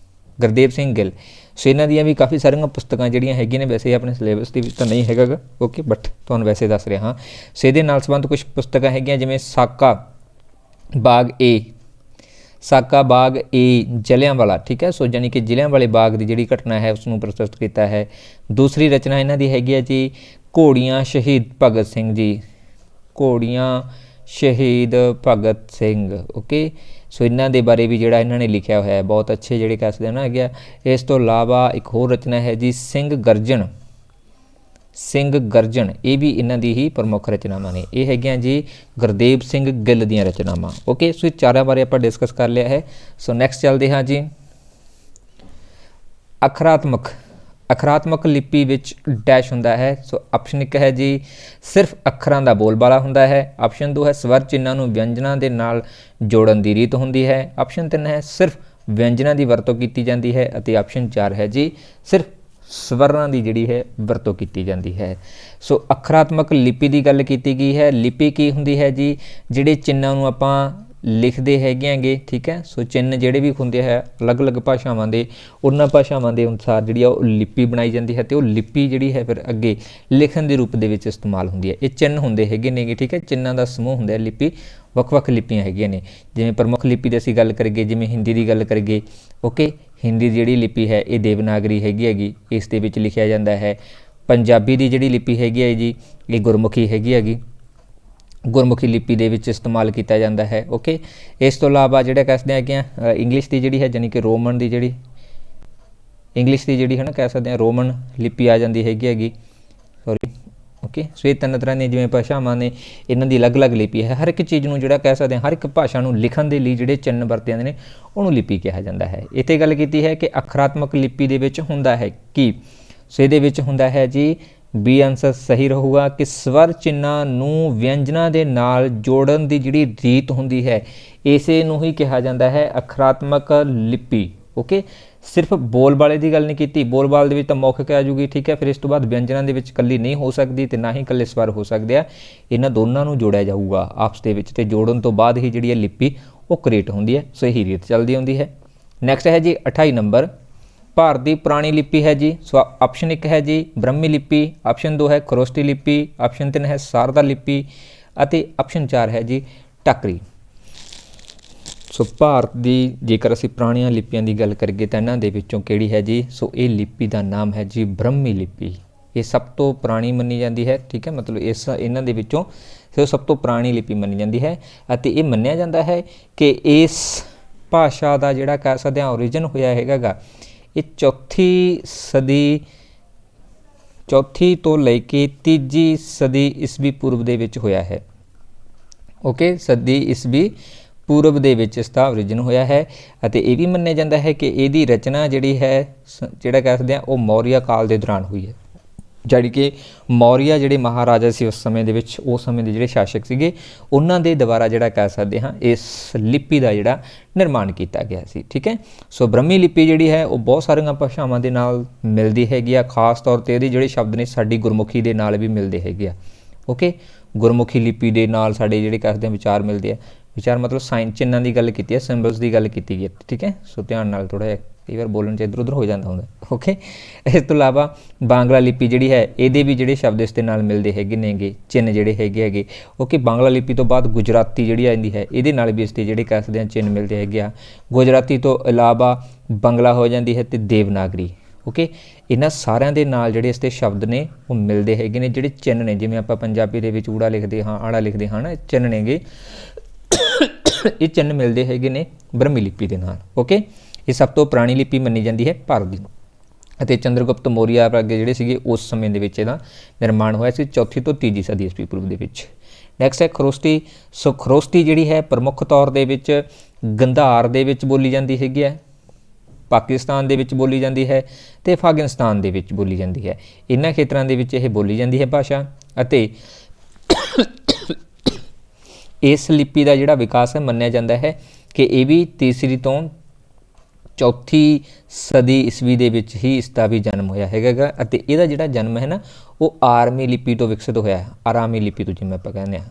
ਗੁਰਦੇਵ ਸਿੰਘ ਗਿੱਲ। ਸੋ ਇਹਨਾਂ ਦੀਆਂ ਵੀ ਕਾਫੀ ਸਾਰੀਆਂ ਪੁਸਤਕਾਂ ਜਿਹੜੀਆਂ ਹੈਗੀਆਂ ਨੇ, ਵੈਸੇ ਆਪਣੇ ਸਿਲੇਬਸ ਦੇ ਵਿੱਚ ਤਾਂ ਨਹੀਂ ਹੈਗਾ ਗਾ। ਓਕੇ, ਬਟ ਤੁਹਾਨੂੰ ਵੈਸੇ ਦੱਸ ਰਿਹਾ ਹਾਂ। ਸੋ ਇਹਦੇ ਨਾਲ ਸੰਬੰਧ ਕੁਛ ਪੁਸਤਕਾਂ ਹੈਗੀਆਂ, ਜਿਵੇਂ ਸਾਕਾ ਬਾਗ ਏ ਜਲਿਆਂਵਾਲਾ। ਠੀਕ ਹੈ, ਸੋ ਯਾਨੀ ਕਿ ਜਲਿਆਂਵਾਲੇ ਬਾਗ ਦੀ ਜਿਹੜੀ ਘਟਨਾ ਹੈ ਉਸ ਨੂੰ ਪ੍ਰਸਤੁਤ ਕੀਤਾ ਹੈ। ਦੂਸਰੀ ਰਚਨਾ ਇਹਨਾਂ ਦੀ ਹੈਗੀ ਹੈ ਜੀ ਘੋੜੀਆਂ ਸ਼ਹੀਦ ਭਗਤ ਸਿੰਘ ਜੀ, ਘੋੜੀਆਂ ਸ਼ਹੀਦ ਭਗਤ ਸਿੰਘ। ਓਕੇ, ਸੋ ਇਹਨਾਂ ਦੇ ਬਾਰੇ ਵੀ ਜਿਹੜਾ ਇਹਨਾਂ ਨੇ ਲਿਖਿਆ ਹੋਇਆ ਹੈ, ਬਹੁਤ ਅੱਛੇ ਜਿਹੜੇ ਕਹਿ ਸਕਦੇ ਨਾ ਹੈਗੇ ਆ। ਇਸ ਤੋਂ ਇਲਾਵਾ ਇੱਕ ਹੋਰ ਰਚਨਾ ਹੈ ਜੀ ਸਿੰਘ ਗਰਜਨ, ਇਹ ਵੀ ਇਹਨਾਂ ਦੀ ਹੀ ਪ੍ਰਮੁੱਖ ਰਚਨਾਵਾਂ ਨੇ। ਇਹ ਹੈਗੀਆਂ ਜੀ ਗੁਰਦੇਵ ਸਿੰਘ ਗਿੱਲ ਦੀਆਂ ਰਚਨਾਵਾਂ। ਓਕੇ, ਸੋ ਇਹ ਚਾਰਾਂ ਬਾਰੇ ਆਪਾਂ ਡਿਸਕਸ ਕਰ ਲਿਆ ਹੈ। ਸੋ ਨੈਕਸਟ ਚੱਲਦੇ ਹਾਂ ਜੀ ਅਖਰਾਤਮਕ ਲਿਪੀ ਵਿੱਚ ਡੈਸ਼ ਹੁੰਦਾ ਹੈ। ਸੋ ਆਪਸ਼ਨ 1 ਹੈ ਜੀ ਸਿਰਫ ਅੱਖਰਾਂ ਦਾ ਬੋਲਬਾਲਾ ਹੁੰਦਾ ਹੈ। ਆਪਸ਼ਨ 2 ਹੈ ਸਵਰ ਚਿੰਨ੍ਹਾਂ ਨੂੰ ਵਿਅੰਜਨਾਂ ਦੇ ਨਾਲ ਜੋੜਨ ਦੀ ਰੀਤ ਹੁੰਦੀ ਹੈ। ਆਪਸ਼ਨ 3 ਹੈ ਸਿਰਫ ਵਿਅੰਜਨਾਂ ਦੀ ਵਰਤੋਂ ਕੀਤੀ ਜਾਂਦੀ ਹੈ। ਅਤੇ ਆਪਸ਼ਨ 4 ਹੈ ਜੀ ਸਿਰਫ ਸਵਰਾਂ ਦੀ ਜਿਹੜੀ ਹੈ ਵਰਤੋਂ ਕੀਤੀ ਜਾਂਦੀ ਹੈ। ਸੋ ਅਖਰਾਤਮਕ ਲਿਪੀ ਦੀ ਗੱਲ ਕੀਤੀ ਗਈ ਹੈ। ਲਿਪੀ ਕੀ ਹੁੰਦੀ ਹੈ ਜੀ? ਜਿਹੜੇ ਚਿੰਨ੍ਹਾਂ ਨੂੰ ਆਪਾਂ ਲਿਖਦੇ ਹੈਗੇ। ਠੀਕ ਹੈ, ਸੋ ਚਿੰਨ੍ਹ ਜਿਹੜੇ ਵੀ ਹੁੰਦੇ ਹੈ ਅਲੱਗ-ਅਲੱਗ ਭਾਸ਼ਾਵਾਂ ਦੇ, ਉਹਨਾਂ ਭਾਸ਼ਾਵਾਂ ਦੇ ਅਨੁਸਾਰ ਜਿਹੜੀ ਆ ਉਹ ਲਿਪੀ ਬਣਾਈ ਜਾਂਦੀ ਹੈ, ਅਤੇ ਉਹ ਲਿਪੀ ਜਿਹੜੀ ਹੈ ਫਿਰ ਅੱਗੇ ਲਿਖਣ ਦੇ ਰੂਪ ਦੇ ਵਿੱਚ ਇਸਤੇਮਾਲ ਹੁੰਦੀ ਹੈ। ਇਹ ਚਿੰਨ੍ਹ ਹੁੰਦੇ ਹੈਗੇ ਨੇਗੇ। ਠੀਕ ਹੈ, ਚਿੰਨ੍ਹਾਂ ਦਾ ਸਮੂਹ ਹੁੰਦਾ ਹੈ। ਲਿਪੀ ਵੱਖ-ਵੱਖ ਲਿਪੀਆਂ ਹੈਗੀਆਂ ਨੇ। ਜਿਵੇਂ ਪ੍ਰਮੁੱਖ ਲਿਪੀ ਦੀ ਅਸੀਂ ਗੱਲ ਕਰੀਏ, ਜਿਵੇਂ ਹਿੰਦੀ ਦੀ ਗੱਲ ਕਰੀਏ। ਓਕੇ, ਹਿੰਦੀ ਦੀ ਜਿਹੜੀ ਲਿਪੀ ਹੈ ਇਹ ਦੇਵਨਾਗਰੀ ਹੈਗੀ, ਇਸ ਦੇ ਵਿੱਚ ਲਿਖਿਆ ਜਾਂਦਾ ਹੈ। ਪੰਜਾਬੀ ਦੀ ਜਿਹੜੀ ਲਿਪੀ ਹੈਗੀ ਹੈ ਜੀ ਇਹ ਗੁਰਮੁਖੀ ਹੈਗੀ, ਗੁਰਮੁਖੀ ਲਿਪੀ ਦੇ ਵਿੱਚ ਇਸਤੇਮਾਲ ਕੀਤਾ ਜਾਂਦਾ ਹੈ। ਓਕੇ, ਇਸ ਤੋਂ ਇਲਾਵਾ ਜਿਹੜਾ ਕਹਿ ਸਕਦੇ ਹਾਂ ਇੰਗਲਿਸ਼ ਦੀ ਜਿਹੜੀ ਹੈ, ਯਾਨੀ ਕਿ ਰੋਮਨ ਦੀ ਜਿਹੜੀ ਇੰਗਲਿਸ਼ ਦੀ ਜਿਹੜੀ ਹੈ ਨਾ ਕਹਿ ਸਕਦੇ ਹਾਂ ਰੋਮਨ ਲਿਪੀ ਆ ਜਾਂਦੀ ਹੈਗੀ। ਓਕੇ, ओके सो ये तीन तरह ਦੀਆਂ ਜਿਵੇਂ ਭਾਸ਼ਾਵਾਂ ਨੇ ਇਹਨਾਂ ਦੀ ਅਲੱਗ-ਅਲੱਗ ਲਿਪੀ ਹੈ। ਹਰ ਇੱਕ ਚੀਜ਼ ਨੂੰ ਜਿਹੜਾ ਕਹਿ ਸਕਦੇ ਹਾਂ, ਹਰ ਇੱਕ ਭਾਸ਼ਾ ਨੂੰ ਲਿਖਣ ਦੇ ਲਈ ਜਿਹੜੇ ਚਿੰਨ੍ਹ ਵਰਤੇ ਜਾਂਦੇ ਨੇ ਉਹਨੂੰ ਲਿਪੀ ਕਿਹਾ ਜਾਂਦਾ ਹੈ। ਇੱਥੇ ਗੱਲ ਕੀਤੀ ਹੈ ਕਿ ਅੱਖਰਾਤਮਕ ਲਿਪੀ ਦੇ ਵਿੱਚ ਹੁੰਦਾ ਹੈ ਕਿ ਸੋ ਇਹਦੇ ਵਿੱਚ ਹੁੰਦਾ ਹੈ ਜੀ ਬੀ ਆਨਸਰ ਸਹੀ ਰਹੂਗਾ ਕਿ ਸਵਰ ਚਿੰਨ੍ਹਾਂ ਨੂੰ ਵਿਅੰਜਨਾਂ ਦੇ ਨਾਲ ਜੋੜਨ ਦੀ ਜਿਹੜੀ ਰੀਤ ਹੁੰਦੀ ਹੈ ਇਸੇ ਨੂੰ ਹੀ ਕਿਹਾ ਜਾਂਦਾ ਹੈ ਅੱਖਰਾਤਮਕ ਲਿਪੀ। ਓਕੇ ਸਿਰਫ ਬੋਲ ਵਾਲੇ ਦੀ ਗੱਲ ਨਹੀਂ ਕੀਤੀ, ਬੋਲ ਬਾਲ ਦੇ ਵਿੱਚ ਤਾਂ ਮੌਖਿਕ ਆ ਜੂਗੀ, ਠੀਕ ਹੈ। ਫਿਰ ਇਸ ਤੋਂ ਬਾਅਦ ਵਿਅੰਜਨਾਂ ਦੇ ਵਿੱਚ ਇਕੱਲੀ ਨਹੀਂ ਹੋ ਸਕਦੀ ਤੇ ਨਾ ਹੀ ਇਕੱਲੇ ਸਵਰ ਹੋ ਸਕਦੇ ਆ, ਇਹਨਾਂ ਦੋਨਾਂ ਨੂੰ ਜੋੜਿਆ ਜਾਊਗਾ ਆਪਸ ਦੇ ਵਿੱਚ ਤੇ ਜੋੜਨ ਤੋਂ ਬਾਅਦ ਹੀ ਜਿਹੜੀ ਹੈ ਲਿਪੀ ਉਹ ਕ੍ਰੀਏਟ ਹੁੰਦੀ ਹੈ। ਸੋ ਇਹੀ ਰੀਤ ਚੱਲਦੀ ਹੁੰਦੀ ਹੈ। ਨੈਕਸਟ ਹੈ ਜੀ 28 ਨੰਬਰ ਭਾਰਤ ਦੀ ਪੁਰਾਣੀ ਲਿਪੀ ਹੈ ਜੀ। ਸੋ ਆਪਸ਼ਨ 1 ਹੈ ਜੀ ਬ੍ਰਹਮੀ ਲਿਪੀ, ਆਪਸ਼ਨ 2 ਹੈ ਖਰੋਸਟੀ ਲਿਪੀ, ਆਪਸ਼ਨ 3 ਹੈ ਸਾਰਦਾ ਲਿਪੀ ਅਤੇ ਆਪਸ਼ਨ 4 ਹੈ ਜੀ ਟਾਕਰੀ। ਸੋ ਭਾਰਤ ਦੀ ਜੇਕਰ ਅਸੀਂ ਪੁਰਾਣੀਆਂ ਲਿਪੀਆਂ ਦੀ ਗੱਲ ਕਰੀਏ ਤਾਂ ਇਹਨਾਂ ਦੇ ਵਿੱਚੋਂ ਕਿਹੜੀ ਹੈ ਜੀ, ਸੋ ਇਹ ਲਿਪੀ ਦਾ ਨਾਮ ਹੈ ਜੀ ਬ੍ਰਹਮੀ ਲਿਪੀ। ਇਹ ਸਭ ਤੋਂ ਪੁਰਾਣੀ ਮੰਨੀ ਜਾਂਦੀ ਹੈ, ਠੀਕ ਹੈ। ਮਤਲਬ ਇਹਨਾਂ ਦੇ ਵਿੱਚੋਂ ਸਭ ਤੋਂ ਪੁਰਾਣੀ ਲਿਪੀ ਮੰਨੀ ਜਾਂਦੀ ਹੈ ਅਤੇ ਇਹ ਮੰਨਿਆ ਜਾਂਦਾ ਹੈ ਕਿ ਇਸ ਭਾਸ਼ਾ ਦਾ ਜਿਹੜਾ ਕਹਿ ਸਕਦੇ ਹਾਂ ਓਰੀਜਨ ਹੋਇਆ ਹੈਗਾ ਗਾ ਇਹ ਚੌਥੀ ਤੋਂ ਲੈ ਕੇ ਤੀਜੀ ਸਦੀ ਈਸਵੀ ਪੂਰਵ ਦੇ ਵਿੱਚ ਹੋਇਆ ਹੈ। ਓਕੇ ਸਦੀ ਈਸਵੀ ਪੂਰਬ ਦੇ ਵਿੱਚ ਇਸ ਦਾ ਓਰੀਜਨ ਹੋਇਆ ਹੈ ਅਤੇ ਇਹ ਵੀ ਮੰਨਿਆ ਜਾਂਦਾ ਹੈ ਕਿ ਇਹਦੀ ਰਚਨਾ ਜਿਹੜੀ ਹੈ ਜਿਹੜਾ ਕਹਿ ਸਕਦੇ ਹਾਂ ਉਹ ਮੌਰੀਆ ਕਾਲ ਦੇ ਦੌਰਾਨ ਹੋਈ ਹੈ, ਜਿਹੜੀ ਕਿ ਮੌਰੀਆ ਜਿਹੜੇ ਮਹਾਰਾਜਾ ਸੀ ਉਸ ਸਮੇਂ ਦੇ ਵਿੱਚ, ਉਸ ਸਮੇਂ ਦੇ ਜਿਹੜੇ ਸ਼ਾਸਕ ਸੀਗੇ ਉਹਨਾਂ ਦੇ ਦੁਆਰਾ ਜਿਹੜਾ ਕਹਿ ਸਕਦੇ ਹਾਂ ਇਸ ਲਿਪੀ ਦਾ ਜਿਹੜਾ ਨਿਰਮਾਣ ਕੀਤਾ ਗਿਆ ਸੀ, ਠੀਕ ਹੈ। ਸੋ ਬ੍ਰਹਮੀ ਲਿਪੀ ਜਿਹੜੀ ਹੈ ਉਹ ਬਹੁਤ ਸਾਰੀਆਂ ਭਾਸ਼ਾਵਾਂ ਦੇ ਨਾਲ ਮਿਲਦੀ ਹੈਗੀ ਆ, ਖਾਸ ਤੌਰ 'ਤੇ ਇਹਦੇ ਜਿਹੜੇ ਸ਼ਬਦ ਨੇ ਸਾਡੀ ਗੁਰਮੁਖੀ ਦੇ ਨਾਲ ਵੀ ਮਿਲਦੇ ਹੈਗੇ ਆ। ਓਕੇ ਗੁਰਮੁਖੀ ਲਿਪੀ ਦੇ ਨਾਲ ਸਾਡੇ ਜਿਹੜੇ ਕਹਿ ਸਕਦੇ ਹਾਂ ਵਿਚਾਰ ਮਿਲਦੇ ਆ। ਵਿਚਾਰ ਮਤਲਬ ਸਾਈਨ ਚਿੰਨ੍ਹਾਂ ਦੀ ਗੱਲ ਕੀਤੀ ਹੈ, ਸਿੰਬਲਸ ਦੀ ਗੱਲ ਕੀਤੀ ਗਈ ਹੈ, ਠੀਕ ਹੈ। ਸੋ ਧਿਆਨ ਨਾਲ ਥੋੜ੍ਹਾ ਜਿਹਾ ਕਈ ਵਾਰ ਬੋਲਣ 'ਚ ਇੱਧਰ ਉੱਧਰ ਹੋ ਜਾਂਦਾ ਹੁੰਦਾ। ਓਕੇ ਇਸ ਤੋਂ ਇਲਾਵਾ ਬਾਂਗਲਾ ਲਿਪੀ ਜਿਹੜੀ ਹੈ ਇਹਦੇ ਵੀ ਜਿਹੜੇ ਸ਼ਬਦ ਇਸ ਦੇ ਨਾਲ ਮਿਲਦੇ ਹੈਗੇ ਨੇਗੇ, ਚਿੰਨ੍ਹ ਜਿਹੜੇ ਹੈਗੇ। ਓਕੇ ਬਾਂਗਲਾ ਲਿਪੀ ਤੋਂ ਬਾਅਦ ਗੁਜਰਾਤੀ ਜਿਹੜੀ ਆਉਂਦੀ ਹੈ ਇਹਦੇ ਨਾਲ ਵੀ ਇਸ ਦੇ ਜਿਹੜੇ ਕਹਿ ਸਕਦੇ ਹਾਂ ਚਿੰਨ੍ਹ ਮਿਲਦੇ ਹੈਗੇ ਆ। ਗੁਜਰਾਤੀ ਤੋਂ ਇਲਾਵਾ ਬੰਗਲਾ ਹੋ ਜਾਂਦੀ ਹੈ ਅਤੇ ਦੇਵਨਾਗਰੀ। ਓਕੇ ਇਹਨਾਂ ਸਾਰਿਆਂ ਦੇ ਨਾਲ ਜਿਹੜੇ ਇਸ ਦੇ ਸ਼ਬਦ ਨੇ ਉਹ ਮਿਲਦੇ ਹੈਗੇ ਨੇ, ਜਿਹੜੇ ਚਿੰਨ੍ਹ ਨੇ ਜਿਵੇਂ ਆਪਾਂ ਪੰਜਾਬੀ ਦੇ ਵਿੱਚ ਊੜਾ ਲਿਖਦੇ ਹਾਂ, ਆੜਾ ਲਿਖਦੇ ਹਾਂ ਨਾ, ਚਿੰਨ੍ਹ ਨੇਗੇ ਇਹ ਚਿੰਨ੍ਹ ਮਿਲਦੇ ਹੈਗੇ ਨੇ ਬ੍ਰਹਮੀ ਲਿਪੀ ਦੇ ਨਾਲ। ਓਕੇ ਇਹ ਸਭ ਤੋਂ ਪੁਰਾਣੀ ਲਿਪੀ ਮੰਨੀ ਜਾਂਦੀ ਹੈ ਭਾਰਤ ਦੀ ਅਤੇ ਚੰਦਰਗੁਪਤ ਮੌਰੀਆ ਅੱਗੇ ਜਿਹੜੇ ਸੀਗੇ ਉਸ ਸਮੇਂ ਦੇ ਵਿੱਚ ਇਹਦਾ ਨਿਰਮਾਣ ਹੋਇਆ ਸੀ, ਚੌਥੀ ਤੋਂ ਤੀਜੀ ਸਦੀ ਈਸਵੀ ਪੂਰਵ ਦੇ ਵਿੱਚ। ਨੈਕਸਟ ਹੈ ਖਰੋਸਟੀ। ਸੋ ਖਰੋਸਟੀ ਜਿਹੜੀ ਹੈ ਪ੍ਰਮੁੱਖ ਤੌਰ ਦੇ ਵਿੱਚ ਗੰਧਾਰ ਦੇ ਵਿੱਚ ਬੋਲੀ ਜਾਂਦੀ ਹੈਗੀ ਹੈ, ਪਾਕਿਸਤਾਨ ਦੇ ਵਿੱਚ ਬੋਲੀ ਜਾਂਦੀ ਹੈ ਅਤੇ ਅਫਗਾਨਿਸਤਾਨ ਦੇ ਵਿੱਚ ਬੋਲੀ ਜਾਂਦੀ ਹੈ। ਇਹਨਾਂ ਖੇਤਰਾਂ ਦੇ ਵਿੱਚ ਇਹ ਬੋਲੀ ਜਾਂਦੀ ਹੈ ਭਾਸ਼ਾ ਅਤੇ ਇਸ ਲਿਪੀ ਦਾ ਜਿਹੜਾ ਵਿਕਾਸ ਹੈ ਮੰਨਿਆ ਜਾਂਦਾ ਹੈ ਕਿ ਇਹ ਵੀ ਤੀਸਰੀ ਤੋਂ ਚੌਥੀ ਸਦੀ ਈਸਵੀ ਦੇ ਵਿੱਚ ਹੀ ਇਸ ਦਾ ਵੀ ਜਨਮ ਹੋਇਆ ਹੈਗਾ ਅਤੇ ਇਹਦਾ ਜਿਹੜਾ ਜਨਮ ਹੈ ਨਾ ਉਹ ਆਰਾਮੀ ਲਿਪੀ ਤੋਂ ਵਿਕਸਿਤ ਹੋਇਆ ਹੈ। ਆਰਾਮੀ ਲਿਪੀ ਤੋਂ ਜਿਵੇਂ ਆਪਾਂ ਕਹਿੰਦੇ ਹਾਂ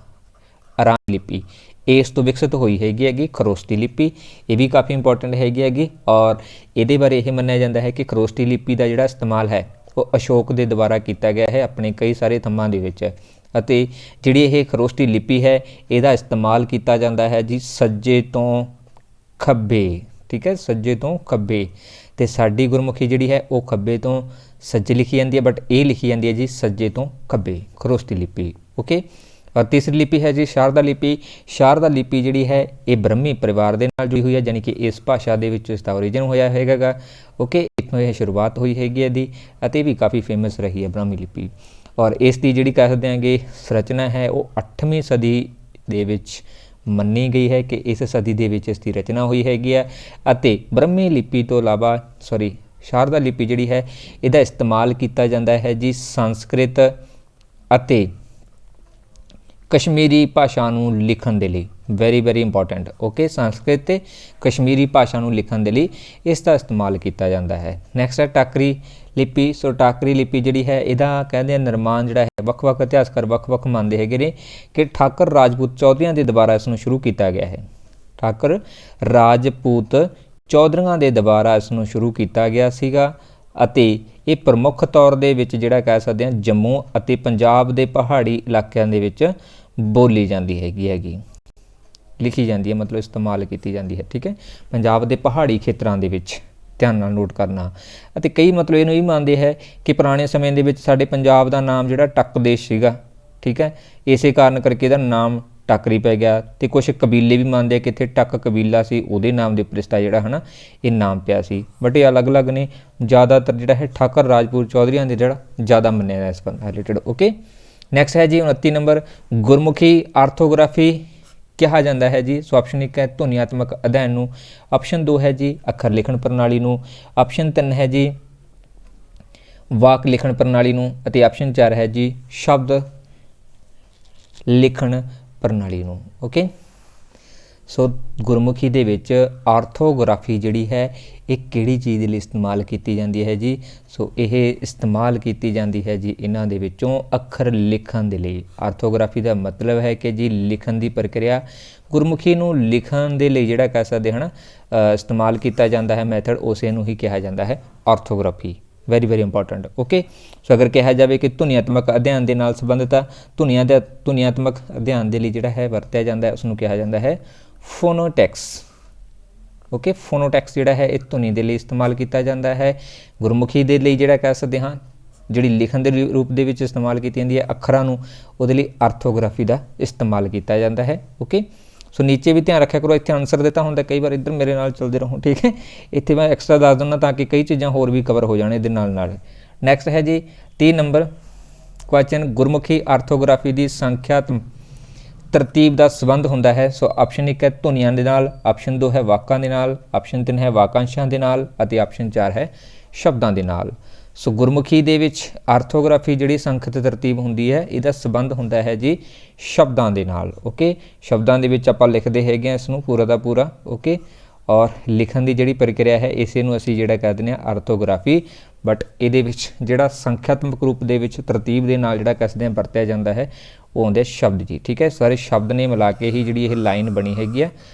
ਆਰਾਮੀ ਲਿਪੀ ਇਸ ਤੋਂ ਵਿਕਸਿਤ ਹੋਈ ਹੈਗੀ ਖਰੋਸਟੀ ਲਿਪੀ। ਇਹ ਵੀ ਕਾਫੀ ਇੰਪੋਰਟੈਂਟ ਹੈਗੀ ਔਰ ਇਹਦੇ ਬਾਰੇ ਇਹ ਮੰਨਿਆ ਜਾਂਦਾ ਹੈ ਕਿ ਖਰੋਸਟੀ ਲਿਪੀ ਦਾ ਜਿਹੜਾ ਇਸਤੇਮਾਲ ਹੈ ਉਹ ਅਸ਼ੋਕ ਦੇ ਦੁਆਰਾ ਕੀਤਾ ਗਿਆ ਹੈ ਆਪਣੇ ਕਈ ਸਾਰੇ ਥੰਮਾਂ ਦੇ ਵਿੱਚ ਅਤੇ ਜਿਹੜੀ ਇਹ ਖਰੋਸਟੀ ਲਿਪੀ ਹੈ ਇਹਦਾ ਇਸਤੇਮਾਲ ਕੀਤਾ ਜਾਂਦਾ ਹੈ ਜੀ ਸੱਜੇ ਤੋਂ ਖੱਬੇ, ਠੀਕ ਹੈ, ਸੱਜੇ ਤੋਂ ਖੱਬੇ। ਅਤੇ ਸਾਡੀ ਗੁਰਮੁਖੀ ਜਿਹੜੀ ਹੈ ਉਹ ਖੱਬੇ ਤੋਂ ਸੱਜੇ ਲਿਖੀ ਜਾਂਦੀ ਹੈ, ਬਟ ਇਹ ਲਿਖੀ ਜਾਂਦੀ ਹੈ ਜੀ ਸੱਜੇ ਤੋਂ ਖੱਬੇ ਖਰੋਸਟੀ ਲਿਪੀ। ਓਕੇ ਔਰ ਤੀਸਰੀ ਲਿਪੀ ਹੈ ਜੀ ਸ਼ਾਰਦਾ ਲਿਪੀ। ਸ਼ਾਰਦਾ ਲਿਪੀ ਜਿਹੜੀ ਹੈ ਇਹ ਬ੍ਰਹਮੀ ਪਰਿਵਾਰ ਦੇ ਨਾਲ ਜੁੜੀ ਹੋਈ ਹੈ, ਯਾਨੀ ਕਿ ਇਸ ਭਾਸ਼ਾ ਦੇ ਵਿੱਚ ਇਸ ਦਾ ਓਰੀਜਨ ਹੋਇਆ ਹੈਗਾ। ਓਕੇ ਇੱਥੋਂ ਇਹ ਸ਼ੁਰੂਆਤ ਹੋਈ ਹੈਗੀ ਇਹਦੀ ਅਤੇ ਇਹ ਵੀ ਕਾਫੀ ਫੇਮਸ ਰਹੀ ਹੈ ਬ੍ਰਹਮੀ ਲਿਪੀ। ਔਰ ਇਸ ਦੀ ਜਿਹੜੀ ਕਹਿ ਸਕਦੇ ਹਾਂਗੇ ਰਚਨਾ ਹੈ ਉਹ 8ਵੀਂ ਸਦੀ ਦੇ ਵਿੱਚ ਮੰਨੀ ਗਈ ਹੈ ਕਿ ਇਸ ਸਦੀ ਦੇ ਵਿੱਚ ਇਸ ਦੀ ਰਚਨਾ ਹੋਈ ਹੈਗੀ ਹੈ ਅਤੇ ਬ੍ਰਹਮੀ ਲਿਪੀ ਤੋਂ ਇਲਾਵਾ ਸ਼ਾਰਦਾ ਲਿਪੀ ਜਿਹੜੀ ਹੈ ਇਹਦਾ ਇਸਤੇਮਾਲ ਕੀਤਾ ਜਾਂਦਾ ਹੈ ਜੀ ਸੰਸਕ੍ਰਿਤ ਅਤੇ ਕਸ਼ਮੀਰੀ ਭਾਸ਼ਾ ਨੂੰ ਲਿਖਣ ਦੇ ਲਈ। Very important. ਓਕੇ ਸੰਸਕ੍ਰਿਤ ਅਤੇ ਕਸ਼ਮੀਰੀ ਭਾਸ਼ਾ ਨੂੰ ਲਿਖਣ ਦੇ ਲਈ ਇਸ ਦਾ ਇਸਤੇਮਾਲ ਕੀਤਾ ਜਾਂਦਾ ਹੈ। ਨੈਕਸਟ ਹੈ ਟਾਕਰੀ ਲਿਪੀ। ਸੋ ਟਾਕਰੀ ਲਿਪੀ ਜਿਹੜੀ ਹੈ ਇਹਦਾ ਕਹਿੰਦੇ ਆ ਨਿਰਮਾਣ ਜਿਹੜਾ ਹੈ ਵੱਖ-ਵੱਖ ਇਤਿਹਾਸਕਾਰ ਵੱਖ-ਵੱਖ ਮੰਨਦੇ ਹੈਗੇ ਨੇ ਕਿ ਠਾਕਰ ਰਾਜਪੂਤ ਚੌਧਰੀਆਂ ਦੇ ਦੁਆਰਾ ਇਸ ਨੂੰ ਸ਼ੁਰੂ ਕੀਤਾ ਗਿਆ ਹੈ। ਠਾਕਰ ਰਾਜਪੂਤ ਚੌਧਰੀਆਂ ਦੇ ਦੁਆਰਾ ਇਸ ਨੂੰ ਸ਼ੁਰੂ ਕੀਤਾ ਗਿਆ ਸੀਗਾ ਅਤੇ ਇਹ ਪ੍ਰਮੁੱਖ ਤੌਰ ਦੇ ਵਿੱਚ ਜਿਹੜਾ ਕਹਿ ਸਕਦੇ ਹਾਂ ਜੰਮੂ ਅਤੇ ਪੰਜਾਬ ਦੇ ਪਹਾੜੀ ਇਲਾਕਿਆਂ ਦੇ ਵਿੱਚ ਬੋਲੀ ਜਾਂਦੀ ਹੈਗੀ ਲਿਖੀ ਜਾਂਦੀ ਹੈ, ਮਤਲਬ ਇਸਤੇਮਾਲ ਕੀਤੀ ਜਾਂਦੀ ਹੈ, ਠੀਕ ਹੈ। ਪੰਜਾਬ ਦੇ ਪਹਾੜੀ ਖੇਤਰਾਂ ਦੇ ਵਿੱਚ ਧਿਆਨ ਨਾਲ ਨੋਟ ਕਰਨਾ ਅਤੇ ਕਈ ਮਤਲਬ ਇਹਨੂੰ ਵੀ ਮੰਨਦੇ ਹੈ ਕਿ ਪੁਰਾਣੇ ਸਮੇਂ ਦੇ ਵਿੱਚ ਸਾਡੇ ਪੰਜਾਬ ਦਾ ਨਾਮ ਜਿਹੜਾ ਟੱਕ ਦੇਸ਼ ਸੀਗਾ, ਠੀਕ ਹੈ, ਇਸੇ ਕਾਰਨ ਕਰਕੇ ਇਹਦਾ ਨਾਮ ਟਾਕਰੀ ਪੈ ਗਿਆ ਅਤੇ ਕੁਛ ਕਬੀਲੇ ਵੀ ਮੰਨਦੇ ਆ ਕਿ ਇੱਥੇ ਟੱਕ ਕਬੀਲਾ ਸੀ ਉਹਦੇ ਨਾਮ ਦੇ ਉੱਪਰ ਇਸਦਾ ਜਿਹੜਾ ਹੈ ਨਾ ਇਹ ਨਾਮ ਪਿਆ ਸੀ, ਬਟ ਇਹ ਅਲੱਗ-ਅਲੱਗ ਨੇ। ਜ਼ਿਆਦਾਤਰ ਜਿਹੜਾ ਹੈ ਠਾਕਰ ਰਾਜਪੂਤ ਚੌਧਰੀਆਂ ਦੇ ਜਿਹੜਾ ਜ਼ਿਆਦਾ ਮੰਨਿਆ ਇਸ ਰਿਲੇਟਡ। ਓਕੇ ਨੈਕਸਟ ਹੈ ਜੀ 29 ਨੰਬਰ ਗੁਰਮੁਖੀ ਆਰਥੋਗ੍ਰਾਫੀ ਕਿਹਾ ਜਾਂਦਾ ਹੈ ਜੀ। ਸੋ ਆਪਸ਼ਨ 1 ਹੈ ਧੁਨੀਆਤਮਕ ਅਧਿਐਨ ਨੂੰ, ਆਪਸ਼ਨ 2 ਹੈ ਜੀ ਅੱਖਰ ਲਿਖਣ ਪ੍ਰਣਾਲੀ ਨੂੰ, ਆਪਸ਼ਨ 3 ਹੈ ਜੀ ਵਾਕ ਲਿਖਣ ਪ੍ਰਣਾਲੀ ਨੂੰ ਅਤੇ ਆਪਸ਼ਨ 4 ਹੈ ਜੀ ਸ਼ਬਦ ਲਿਖਣ ਪ੍ਰਣਾਲੀ ਨੂੰ। ਓਕੇ, ਸੋ ਗੁਰਮੁਖੀ ਦੇ ਵਿੱਚ ਆਰਥੋਗ੍ਰਾਫੀ ਜਿਹੜੀ ਹੈ ਇਹ ਕਿਹੜੀ ਚੀਜ਼ ਦੇ ਲਈ ਇਸਤੇਮਾਲ ਕੀਤੀ ਜਾਂਦੀ ਹੈ ਜੀ? ਸੋ ਇਹ ਇਸਤੇਮਾਲ ਕੀਤੀ ਜਾਂਦੀ ਹੈ ਜੀ ਇਹਨਾਂ ਦੇ ਵਿੱਚੋਂ ਅੱਖਰ ਲਿਖਣ ਦੇ ਲਈ। ਆਰਥੋਗ੍ਰਾਫੀ ਦਾ ਮਤਲਬ ਹੈ ਕਿ ਜੀ ਲਿਖਣ ਦੀ ਪ੍ਰਕਿਰਿਆ। ਗੁਰਮੁਖੀ ਨੂੰ ਲਿਖਣ ਦੇ ਲਈ ਜਿਹੜਾ ਕਹਿ ਸਕਦੇ ਹਨ ਇਸਤੇਮਾਲ ਕੀਤਾ ਜਾਂਦਾ ਹੈ ਮੈਥਡ, ਉਸੇ ਨੂੰ ਹੀ ਕਿਹਾ ਜਾਂਦਾ ਹੈ orthography. Very very important. Okay, so ਅਗਰ ਕਿਹਾ ਜਾਵੇ ਕਿ ਧੁਨੀਆਤਮਕ ਅਧਿਐਨ ਦੇ ਨਾਲ ਸੰਬੰਧਿਤ ਆ, ਧੁਨੀਆਤਮਕ ਅਧਿਐਨ ਦੇ ਲਈ ਜਿਹੜਾ ਹੈ ਵਰਤਿਆ ਜਾਂਦਾ ਹੈ ਉਸ ਨੂੰ ਕਿਹਾ ਜਾਂਦਾ ਹੈ ਫੋਨੋਟੈਕਸ। ਓਕੇ, ਫੋਨੋਟੈਕਸ ਜਿਹੜਾ ਹੈ ਇਹ ਧੁਨੀ ਦੇ ਲਈ ਇਸਤੇਮਾਲ ਕੀਤਾ ਜਾਂਦਾ ਹੈ। ਗੁਰਮੁਖੀ ਦੇ ਲਈ ਜਿਹੜਾ ਕਹਿ ਸਕਦੇ ਹਾਂ ਜਿਹੜੀ ਲਿਖਣ ਦੇ ਰੂਪ ਦੇ ਵਿੱਚ ਇਸਤੇਮਾਲ ਕੀਤੀ ਜਾਂਦੀ ਹੈ ਅੱਖਰਾਂ ਨੂੰ, ਉਹਦੇ ਲਈ ਆਰਥੋਗ੍ਰਾਫੀ ਦਾ ਇਸਤੇਮਾਲ ਕੀਤਾ ਜਾਂਦਾ ਹੈ। ਓਕੇ, ਸੋ ਨੀਚੇ ਵੀ ਧਿਆਨ ਰੱਖਿਆ ਕਰੋ, ਇੱਥੇ ਆਨਸਰ ਦਿੱਤਾ ਹੁੰਦਾ, ਕਈ ਵਾਰ ਇੱਧਰ ਮੇਰੇ ਨਾਲ ਚੱਲਦੇ ਰਹੋ, ਠੀਕ ਹੈ। ਇੱਥੇ ਮੈਂ ਐਕਸਟਰਾ ਦੱਸ ਦਿੰਦਾ ਤਾਂ ਕਿ ਕਈ ਚੀਜ਼ਾਂ ਹੋਰ ਵੀ ਕਵਰ ਹੋ ਜਾਣ ਇਹਦੇ ਨਾਲ। ਨੈਕਸਟ ਹੈ ਜੀ 30 ਨੰਬਰ ਕੁਐਸਚਨ ਗੁਰਮੁਖੀ ਆਰਥੋਗ੍ਰਾਫੀ ਦੀ ਸੰਖਿਆਤਮਕ ਤਰਤੀਬ ਦਾ ਸੰਬੰਧ ਹੁੰਦਾ ਹੈ। ਸੋ ਆਪਸ਼ਨ 1 ਹੈ ਧੁਨੀਆਂ ਦੇ ਨਾਲ, ਆਪਸ਼ਨ 2 ਹੈ ਵਾਕਾਂ ਦੇ ਨਾਲ, ਆਪਸ਼ਨ 3 ਹੈ ਵਾਕਾਂਸ਼ਾਂ ਦੇ ਨਾਲ ਅਤੇ ਆਪਸ਼ਨ 4 ਹੈ ਸ਼ਬਦਾਂ ਦੇ ਨਾਲ। ਸੋ ਗੁਰਮੁਖੀ ਦੇ ਵਿੱਚ ਆਰਥੋਗ੍ਰਾਫੀ ਜਿਹੜੀ ਸੰਖਿਅਤ ਤਰਤੀਬ ਹੁੰਦੀ ਹੈ ਇਹਦਾ ਸੰਬੰਧ ਹੁੰਦਾ ਹੈ ਜੀ ਸ਼ਬਦਾਂ ਦੇ ਨਾਲ। ਓਕੇ, ਸ਼ਬਦਾਂ ਦੇ ਵਿੱਚ ਆਪਾਂ ਲਿਖਦੇ ਹੈਗੇ ਆ ਇਸ ਨੂੰ ਪੂਰਾ ਦਾ ਪੂਰਾ। ਓਕੇ, ਔਰ ਲਿਖਣ ਦੀ ਜਿਹੜੀ ਪ੍ਰਕਿਰਿਆ ਹੈ ਇਸੇ ਨੂੰ ਅਸੀਂ ਜਿਹੜਾ ਕਹਿ ਦਿੰਦੇ ਹਾਂ ਆਰਥੋਗ੍ਰਾਫੀ। ਬਟ ਇਹਦੇ ਵਿੱਚ ਜਿਹੜਾ ਸੰਖਿਆਤਮਕ ਰੂਪ ਦੇ ਵਿੱਚ ਤਰਤੀਬ ਦੇ ਨਾਲ ਜਿਹੜਾ ਕਹਿ ਹਾਂ ਵਰਤਿਆ ਜਾਂਦਾ ਹੈ ਉਹ ਹੁੰਦੇ ਸ਼ਬਦ ਜੀ। ਠੀਕ ਹੈ, ਸਾਰੇ ਸ਼ਬਦ ਨੇ ਮਿਲਾ ਕੇ ਹੀ ਜਿਹੜੀ ਇਹ ਲਾਈਨ ਬਣੀ ਹੈਗੀ ਆ।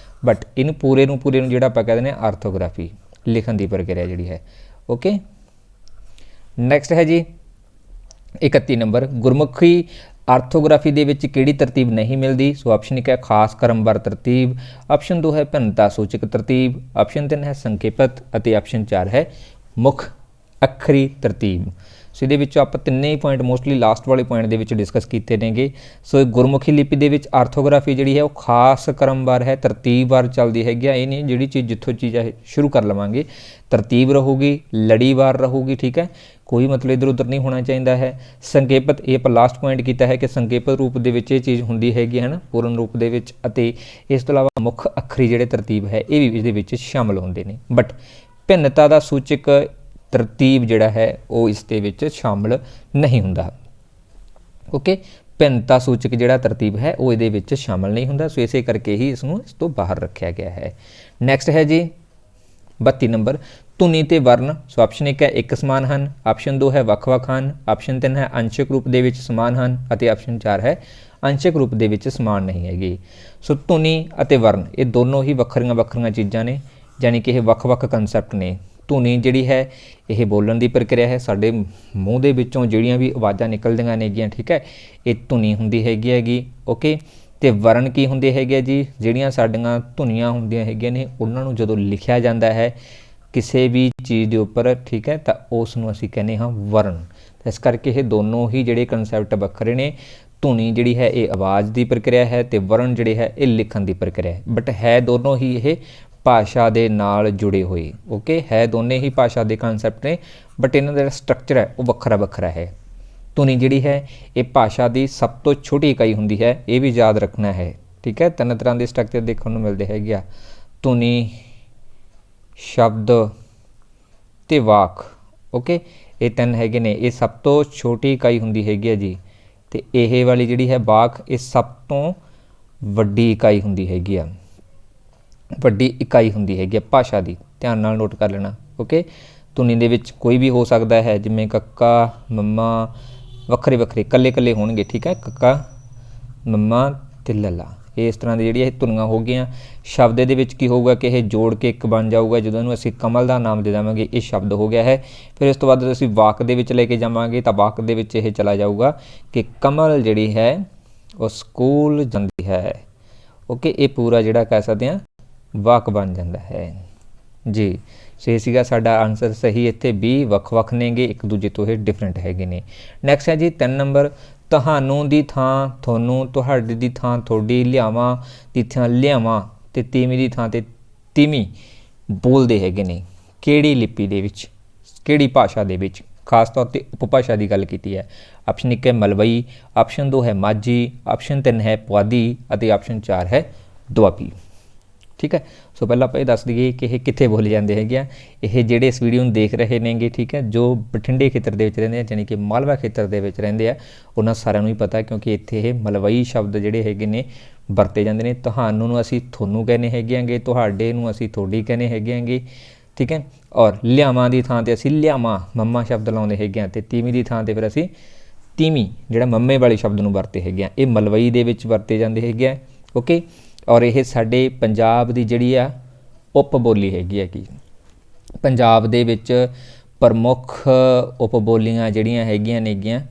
ਬਟ ਇਹਨੂੰ ਪੂਰੇ ਨੂੰ ਜਿਹੜਾ ਆਪਾਂ ਕਹਿ ਦਿੰਦੇ ਹਾਂ ਆਰਥੋਗ੍ਰਾਫੀ, ਲਿਖਣ ਦੀ ਪ੍ਰਕਿਰਿਆ ਜਿਹੜੀ ਹੈ। ਓਕੇ, ਨੈਕਸਟ ਹੈ ਜੀ 31 ਨੰਬਰ ਗੁਰਮੁਖੀ ਆਰਥੋਗ੍ਰਾਫੀ ਦੇ ਵਿੱਚ ਕਿਹੜੀ ਤਰਤੀਬ ਨਹੀਂ ਮਿਲਦੀ? ਸੋ ਆਪਸ਼ਨ 1 ਹੈ ਖਾਸ ਕ੍ਰਮਵਾਰ ਤਰਤੀਬ, ਆਪਸ਼ਨ 2 ਹੈ ਭਿੰਨਤਾ ਸੂਚਕ ਤਰਤੀਬ, ਆਪਸ਼ਨ 3 ਹੈ ਸੰਖੇਪਤ ਅਤੇ ਆਪਸ਼ਨ 4 ਹੈ ਮੁੱਖ ਅੱਖਰੀ ਤਰਤੀਬ। ਸੋ ਇਹਦੇ ਵਿੱਚੋਂ ਆਪਾਂ ਤਿੰਨੇ ਹੀ ਪੁਆਇੰਟ ਮੋਸਟਲੀ ਲਾਸਟ ਵਾਲੇ ਪੁਆਇੰਟ ਦੇ ਵਿੱਚ ਡਿਸਕਸ ਕੀਤੇ ਨੇਗੇ। ਸੋ ਗੁਰਮੁਖੀ ਲਿਪੀ ਦੇ ਵਿੱਚ ਆਰਥੋਗ੍ਰਾਫੀ ਜਿਹੜੀ ਹੈ ਉਹ ਖਾਸ ਕ੍ਰਮਵਾਰ ਹੈ, ਤਰਤੀਬਵਾਰ ਚੱਲਦੀ ਹੈਗੀ ਆ। ਇਹ ਨਹੀਂ ਜਿਹੜੀ ਚੀਜ਼ ਜਿੱਥੋਂ ਚੀਜ਼ ਹੈ ਸ਼ੁਰੂ ਕਰ ਲਵਾਂਗੇ, ਤਰਤੀਬ ਰਹੂਗੀ, ਲੜੀਵਾਰ ਰਹੂਗੀ। ਠੀਕ ਹੈ, ਕੋਈ ਮਤਲਬ ਇੱਧਰ ਉੱਧਰ ਨਹੀਂ ਹੋਣਾ ਚਾਹੀਦਾ ਹੈ। ਸੰਖੇਪਤ ਇਹ ਆਪਾਂ ਲਾਸਟ ਪੁਆਇੰਟ ਕੀਤਾ ਹੈ ਕਿ ਸੰਖੇਪਤ ਰੂਪ ਦੇ ਵਿੱਚ ਇਹ ਚੀਜ਼ ਹੁੰਦੀ ਹੈਗੀ ਹੈ ਨਾ, ਪੂਰਨ ਰੂਪ ਦੇ ਵਿੱਚ। ਅਤੇ ਇਸ ਤੋਂ ਇਲਾਵਾ ਮੁੱਖ ਅੱਖਰੀ ਜਿਹੜੇ ਤਰਤੀਬ ਹੈ ਇਹ ਵੀ ਇਹਦੇ ਵਿੱਚ ਸ਼ਾਮਲ ਹੁੰਦੇ ਨੇ। ਬਟ ਭਿੰਨਤਾ ਦਾ ਸੂਚਕ ਤਰਤੀਬ ਜਿਹੜਾ ਹੈ ਉਹ ਇਸ ਦੇ ਵਿੱਚ ਸ਼ਾਮਲ ਨਹੀਂ ਹੁੰਦਾ। ਓਕੇ, ਭਿੰਨਤਾ ਸੂਚਕ ਜਿਹੜਾ ਤਰਤੀਬ ਹੈ ਉਹ ਇਹਦੇ ਵਿੱਚ ਸ਼ਾਮਲ ਨਹੀਂ ਹੁੰਦਾ। ਸੋ ਇਸੇ ਕਰਕੇ ਹੀ ਇਸ ਨੂੰ ਇਸ ਤੋਂ ਬਾਹਰ ਰੱਖਿਆ ਗਿਆ ਹੈ। ਨੈਕਸਟ ਹੈ ਜੀ 32 ਨੰਬਰ ਧੁਨੀ ਤੇ ਵਰਨ। ਸੋ ਆਪਸ਼ਨ 1 ਹੈ ਇੱਕ ਸਮਾਨ ਹਨ, ਆਪਸ਼ਨ 2 ਹੈ ਵੱਖ-ਵੱਖ ਹਨ, ਆਪਸ਼ਨ 3 ਹੈ ਅੰਸ਼ਕ ਰੂਪ ਦੇ ਵਿੱਚ ਸਮਾਨ ਹਨ ਅਤੇ ਆਪਸ਼ਨ 4 ਹੈ ਅੰਸ਼ਕ ਰੂਪ ਦੇ ਵਿੱਚ ਸਮਾਨ ਨਹੀਂ ਹੈਗੀ। ਸੋ ਧੁਨੀ ਅਤੇ ਵਰਨ ਇਹ ਦੋਨੋਂ ਹੀ ਵੱਖਰੀਆਂ ਚੀਜ਼ਾਂ ਨੇ, ਯਾਨੀ ਕਿ ਇਹ ਵੱਖ-ਵੱਖ ਕਨਸੈਪਟ ਨੇ। ਧੁਨੀ ਜਿਹੜੀ ਹੈ ਇਹ ਬੋਲਣ ਦੀ ਪ੍ਰਕਿਰਿਆ ਹੈ, ਸਾਡੇ ਮੂੰਹ ਦੇ ਵਿੱਚੋਂ ਜਿਹੜੀਆਂ ਵੀ ਆਵਾਜ਼ਾਂ ਨਿਕਲਦੀਆਂ ਨੇਗੀਆਂ, ਠੀਕ ਹੈ, ਇਹ ਧੁਨੀ ਹੁੰਦੀ ਹੈਗੀ। ਓਕੇ, ਤੇ ਵਰਨ ਕੀ ਹੁੰਦੇ ਹੈਗੇ ਜੀ? ਜਿਹੜੀਆਂ ਸਾਡੀਆਂ ਧੁਨੀਆਂ ਹੁੰਦੀਆਂ ਹੈਗੀਆਂ ਨੇ ਉਹਨਾਂ ਨੂੰ ਜਦੋਂ ਲਿਖਿਆ ਜਾਂਦਾ ਹੈ ਕਿਸੇ ਵੀ ਚੀਜ਼ ਦੇ ਉੱਪਰ, ਠੀਕ ਹੈ, ਤਾਂ ਉਸ ਨੂੰ ਅਸੀਂ ਕਹਿੰਦੇ ਹਾਂ ਵਰਨ। ਇਸ ਕਰਕੇ ਇਹ ਦੋਨੋਂ ਹੀ ਜਿਹੜੇ ਕਨਸੈਪਟ ਵੱਖਰੇ ਨੇ। ਧੁਨੀ ਜਿਹੜੀ ਹੈ ਇਹ ਆਵਾਜ਼ ਦੀ ਪ੍ਰਕਿਰਿਆ ਹੈ ਤੇ ਵਰਨ ਜਿਹੜੇ ਹੈ ਇਹ ਲਿਖਣ ਦੀ ਪ੍ਰਕਿਰਿਆ ਹੈ। ਬਟ ਹੈ ਦੋਨੋਂ ਹੀ ਇਹ ਭਾਸ਼ਾ ਦੇ ਨਾਲ ਜੁੜੇ ਹੋਏ। ਓਕੇ, ਹੈ ਦੋਨੇ ਹੀ ਭਾਸ਼ਾ ਦੇ ਕਨਸੈਪਟ ਨੇ, ਬਟ ਇਹਨਾਂ ਦਾ ਜਿਹੜਾ ਸਟਰਕਚਰ ਹੈ ਉਹ ਵੱਖਰਾ ਹੈ। ਧੁਨੀ ਜਿਹੜੀ ਹੈ ਇਹ ਭਾਸ਼ਾ ਦੀ ਸਭ ਤੋਂ ਛੋਟੀ ਇਕਾਈ ਹੁੰਦੀ ਹੈ, ਇਹ ਵੀ ਯਾਦ ਰੱਖਣਾ ਹੈ। ਠੀਕ ਹੈ, 3 ਤਰ੍ਹਾਂ ਦੇ ਸਟਰਕਚਰ ਦੇਖਣ ਨੂੰ ਮਿਲਦੇ ਹੈਗੇ ਆ, ਧੁਨੀ, ਸ਼ਬਦ ਤੇ ਵਾਕ। ਓਕੇ, ਇਹ 3 ਹੈਗੇ ਨੇ, ਇਹ ਸਭ ਤੋਂ ਛੋਟੀ ਇਕਾਈ ਹੁੰਦੀ ਹੈਗੀ ਆ ਜੀ। ਤੇ ਇਹ ਵਾਲੀ ਜਿਹੜੀ ਹੈ ਵਾਕ ਇਹ ਸਭ ਤੋਂ ਵੱਡੀ ਇਕਾਈ ਹੁੰਦੀ ਹੈਗੀ ਆ, ਵੱਡੀ ਇਕਾਈ ਹੁੰਦੀ ਹੈਗੀ ਆ ਭਾਸ਼ਾ ਦੀ। ਧਿਆਨ ਨਾਲ ਨੋਟ ਕਰ ਲੈਣਾ। ਓਕੇ, ਧੁਨੀ ਦੇ ਵਿੱਚ ਕੋਈ ਵੀ ਹੋ ਸਕਦਾ ਹੈ, ਜਿਵੇਂ ਕੱਕਾ, ਮੰਮਾ, ਵੱਖਰੇ ਕੱਲੇ ਹੋਣਗੇ। ਠੀਕ ਹੈ, ਕੱਕਾ, ਮੰਮਾ ਤੇ ਲੱਲਾ, ਇਸ ਤਰ੍ਹਾਂ ਦੀ ਜਿਹੜੀਆਂ ਇਹ ਧੁਨੀਆਂ ਹੋ ਗਈਆਂ। ਸ਼ਬਦ ਦੇ ਵਿੱਚ ਕੀ ਹੋਊਗਾ ਕਿ ਇਹ ਜੋੜ ਕੇ ਇੱਕ ਬਣ ਜਾਊਗਾ। ਜਦੋਂ ਇਹਨੂੰ ਅਸੀਂ ਕਮਲ ਦਾ ਨਾਮ ਦੇ ਦੇਵਾਂਗੇ ਇਹ ਸ਼ਬਦ ਹੋ ਗਿਆ ਹੈ। ਫਿਰ ਇਸ ਤੋਂ ਬਾਅਦ ਅਸੀਂ ਵਾਕ ਦੇ ਵਿੱਚ ਲੈ ਕੇ ਜਾਵਾਂਗੇ ਤਾਂ ਵਾਕ ਦੇ ਵਿੱਚ ਇਹ ਚਲਾ ਜਾਊਗਾ ਕਿ ਕਮਲ ਜਿਹੜੀ ਹੈ ਉਹ ਸਕੂਲ ਜਾਂਦੀ ਹੈ। ਓਕੇ, ਇਹ ਪੂਰਾ ਜਿਹੜਾ ਕਹਿ ਸਕਦੇ ਹਾਂ ਵਾਕ ਬਣ ਜਾਂਦਾ ਹੈ ਜੀ। ਸੋ ਇਹ ਸੀਗਾ ਸਾਡਾ ਆਨਸਰ ਸਹੀ। ਇੱਥੇ ਵੀ ਵੱਖ ਨੇਗੇ, ਇੱਕ ਦੂਜੇ ਤੋਂ ਇਹ ਡਿਫਰੈਂਟ ਹੈਗੇ ਨੇ। ਨੈਕਸਟ ਹੈ ਜੀ 3 ਨੰਬਰ ਤੁਹਾਨੂੰ ਦੀ ਥਾਂ ਤੁਹਾਨੂੰ, ਤੁਹਾਡੇ ਦੀ ਥਾਂ ਤੁਹਾਡੀ, ਲਿਆਵਾਂ ਦੀ ਥਾਂ ਲਿਆਵਾਂ ਤੇ ਤੀਵੀਂ ਦੀ ਥਾਂ ਤੇ ਤੀਵੀਂ ਬੋਲਦੇ ਹੈਗੇ ਨੇ ਕਿਹੜੀ ਲਿਪੀ ਦੇ ਵਿੱਚ, ਕਿਹੜੀ ਭਾਸ਼ਾ ਦੇ ਵਿੱਚ? खास तौर पर उपभाषा की गल की है। ऑप्शन 1 है मलवई, ऑप्शन 2 है माझी, ऑप्शन 3 है पुआधी और ऑप्शन 4 है दुआबी। ठीक है, सो पहला आप ये दस दईए कि ये कित्थे बोले जाते हैं। ये जोड़े इस वीडियो में देख रहे हैं, ठीक है, जो बठिंडे खेत्र के रहंदे हैं, यानी कि मालवा खेत्र के रहंदे आ, उन्होंने सारिਆਂ ਨੂੰ ही पता है, क्योंकि इत्थे ये मलवई शब्द जोड़े है ने वरते जाते हैं। तुहानू असीं थोनू कहने हैगे, तुहाडे नूं असीं थोड़ी कहने हैगे। ठीक है, और लियावां की थां ते असीं लियावां मम्मा शब्द लाउंदे हैगे, ते तीवीं की थां ते फिर असीं तीवीं जिहड़ा मम्मे वाले शब्द नूं वरते हैगे। ये मलवई दे विच वरते जाते हैगे। ओके, और ये साडे पंजाब की जिहड़ी आ उप बोली हैगी है कि पंजाब दे विच प्रमुख उप बोलियां जिहड़ियां हैगियां नेगियां।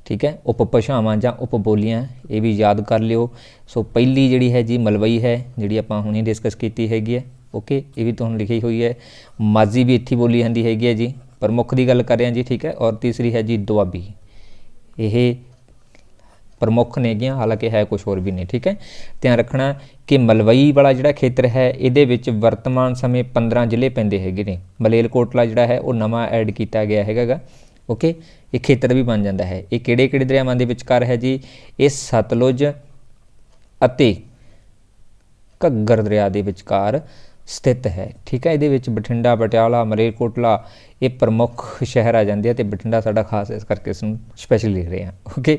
ठीक है, उपभाषावां जां उप बोलियां ये भी याद कर लिओ। सो पहली जिहड़ी है जी मलवई है, जिहड़ी आपां हुणे डिस्कस कीती हैगी है। ओके, ये भी तुहानूं लिखी हुई है। माझी भी इत्थे बोली जांदी हैगी है जी, प्रमुख की गल कर रहे हैं जी। ठीक है, और तीसरी है जी दुआबी, ये प्रमुख ने गया, हालांकि है कुछ होर भी ने। ठीक है, ध्यान रखना कि मलवई वाला जिहड़ा खेत्र है ये वर्तमान समय 15 जिले पैंदे हैगे ने। मलेरकोटला जिहड़ा है वो नवां ऐड किया गया हैगा। ओके, ये खेत्र भी बन जाता है। ये किहड़े-किहड़े दरियावां दे विचकार है जी? ये सतलुज अते घग्गर दरिया के विचकार स्थित है। ठीक है, ये बठिंडा, पटियाला, मलेरकोटला ये प्रमुख शहर आ जाते हैं, तो बठिंडा साडा खास इस करके इसनूं स्पैशल लिख रहे हैं। ओके,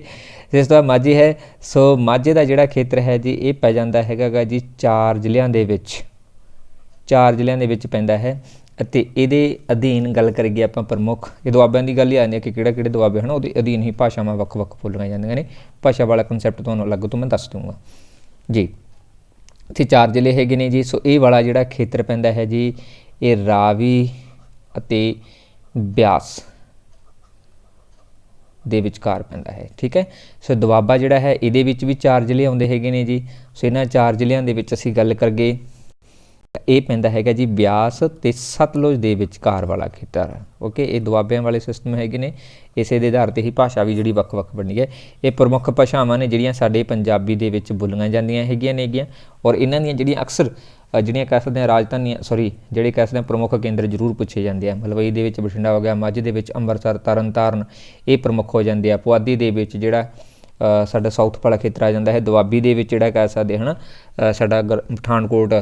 जिस तो बाद माझी है। सो माझे का जिहड़ा खेत्र है जी ये पै जांदा हैगा जी 4 ਜ਼ਿਲ੍ਹਿਆਂ ਦੇ ਵਿੱਚ, 4 ਜ਼ਿਲ੍ਹਿਆਂ ਦੇ ਵਿੱਚ ਪੈਂਦਾ है। ਅਤੇ ਇਹਦੇ ਅਧੀਨ ਗੱਲ ਕਰੀਏ ਆਪਾਂ ਪ੍ਰਮੁੱਖ, ਇਹ ਦੁਆਬਿਆਂ ਦੀ ਗੱਲ ਹੀ ਆਉਂਦੀ ਹੈ ਕਿ ਕਿਹੜੇ ਦੁਆਬੇ ਹਨ, ਉਹਦੇ ਅਧੀਨ ਹੀ ਭਾਸ਼ਾਵਾਂ ਵੱਖ-ਵੱਖ ਬੋਲੀਆਂ ਜਾਂਦੀਆਂ ਨੇ। ਭਾਸ਼ਾ ਵਾਲਾ ਕਨਸੈਪਟ ਤੁਹਾਨੂੰ ਅਲੱਗ ਤੋਂ ਮੈਂ ਦੱਸ ਦੂੰਗਾ ਜੀ। ਇੱਥੇ 4 ਜ਼ਿਲ੍ਹੇ ਹੈਗੇ ਨੇ ਜੀ। ਸੋ ਇਹ ਵਾਲਾ ਜਿਹੜਾ ਖੇਤਰ ਪੈਂਦਾ ਹੈ ਜੀ ਇਹ ਰਾਵੀ ਅਤੇ ਬਿਆਸ ਦੇ ਵਿਚਕਾਰ ਪੈਂਦਾ ਹੈ। ਠੀਕ ਹੈ, ਸੋ ਦੁਆਬਾ ਜਿਹੜਾ ਹੈ ਇਹਦੇ ਵਿੱਚ ਵੀ 4 ਜ਼ਿਲ੍ਹੇ ਆਉਂਦੇ ਹੈਗੇ ਨੇ ਜੀ। ਸੋ ਇਹਨਾਂ 4 ਜ਼ਿਲ੍ਹਿਆਂ ਦੇ ਵਿੱਚ ਅਸੀਂ ਗੱਲ ਕਰੀਏ, ਇਹ ਪੈਂਦਾ ਹੈਗਾ ਜੀ ਬਿਆਸ ਅਤੇ ਸਤਲੁਜ ਦੇ ਵਿਚਕਾਰ ਵਾਲਾ ਖੇਤਰ। ਓਕੇ, ਇਹ ਦੁਆਬਿਆਂ ਵਾਲੇ ਸਿਸਟਮ ਹੈਗੇ ਨੇ। ਇਸੇ ਦੇ ਆਧਾਰ 'ਤੇ ਹੀ ਭਾਸ਼ਾ ਵੀ ਜਿਹੜੀ ਵੱਖ-ਵੱਖ ਬਣੀ ਹੈ। ਇਹ ਪ੍ਰਮੁੱਖ ਭਾਸ਼ਾਵਾਂ ਨੇ ਜਿਹੜੀਆਂ ਸਾਡੇ ਪੰਜਾਬੀ ਦੇ ਵਿੱਚ ਬੋਲੀਆਂ ਜਾਂਦੀਆਂ ਹੈਗੀਆਂ ਨੇਗੀਆਂ, ਔਰ ਇਹਨਾਂ ਦੀਆਂ ਜਿਹੜੀਆਂ ਅਕਸਰ ਜਿਹੜੀਆਂ ਕਹਿ ਸਕਦੇ ਹਾਂ ਰਾਜਧਾਨੀਆਂ, ਜਿਹੜੇ ਕਹਿ ਸਕਦੇ ਹਾਂ ਪ੍ਰਮੁੱਖ ਕੇਂਦਰ ਜ਼ਰੂਰ ਪੁੱਛੇ ਜਾਂਦੇ ਆ। ਮਲਵਈ ਦੇ ਵਿੱਚ ਬਠਿੰਡਾ ਹੋ ਗਿਆ, ਮਾਝੇ ਦੇ ਵਿੱਚ ਅੰਮ੍ਰਿਤਸਰ, ਤਰਨਤਾਰਨ ਇਹ ਪ੍ਰਮੁੱਖ ਹੋ ਜਾਂਦੇ ਆ। ਪੁਆਧੀ ਦੇ ਵਿੱਚ ਜਿਹੜਾ ਸਾਡਾ ਸਾਊਥ ਵਾਲਾ ਖੇਤਰ ਆ ਜਾਂਦਾ ਹੈ। ਦੁਆਬੀ ਦੇ ਵਿੱਚ ਜਿਹੜਾ ਕਹਿ ਸਕਦੇ ਹਨ ਸਾਡਾ ਪਠਾਨਕੋਟ,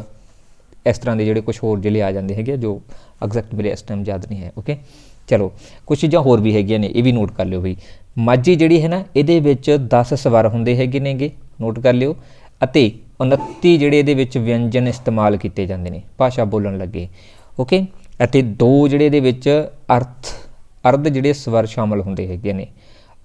ਇਸ ਤਰ੍ਹਾਂ ਦੇ ਜਿਹੜੇ ਕੁਛ ਹੋਰ ਜ਼ਿਲ੍ਹੇ ਆ ਜਾਂਦੇ ਹੈਗੇ ਜੋ ਐਗਜ਼ੈਕਟ ਮੇਰੇ ਇਸ ਟਾਈਮ ਯਾਦ ਨਹੀਂ ਹੈ। ਓਕੇ, ਚਲੋ ਕੁਛ ਚੀਜ਼ਾਂ ਹੋਰ ਵੀ ਹੈਗੀਆਂ ਨੇ, ਇਹ ਵੀ ਨੋਟ ਕਰ ਲਿਓ ਬਈ। ਮਾਝੀ ਜਿਹੜੀ ਹੈ ਨਾ ਇਹਦੇ ਵਿੱਚ 10 ਸਵਰ ਹੁੰਦੇ ਹੈਗੇ ਨੇਗੇ, ਨੋਟ ਕਰ ਲਿਓ। ਅਤੇ 29 ਜਿਹੜੇ ਇਹਦੇ ਵਿੱਚ ਵਿਅੰਜਨ ਇਸਤੇਮਾਲ ਕੀਤੇ ਜਾਂਦੇ ਨੇ ਭਾਸ਼ਾ ਬੋਲਣ ਲੱਗੇ। ਓਕੇ, ਅਤੇ 2 ਜਿਹੜੇ ਇਹਦੇ ਵਿੱਚ ਅਰਧ ਜਿਹੜੇ ਸਵਰ ਸ਼ਾਮਲ ਹੁੰਦੇ ਹੈਗੇ ਨੇ,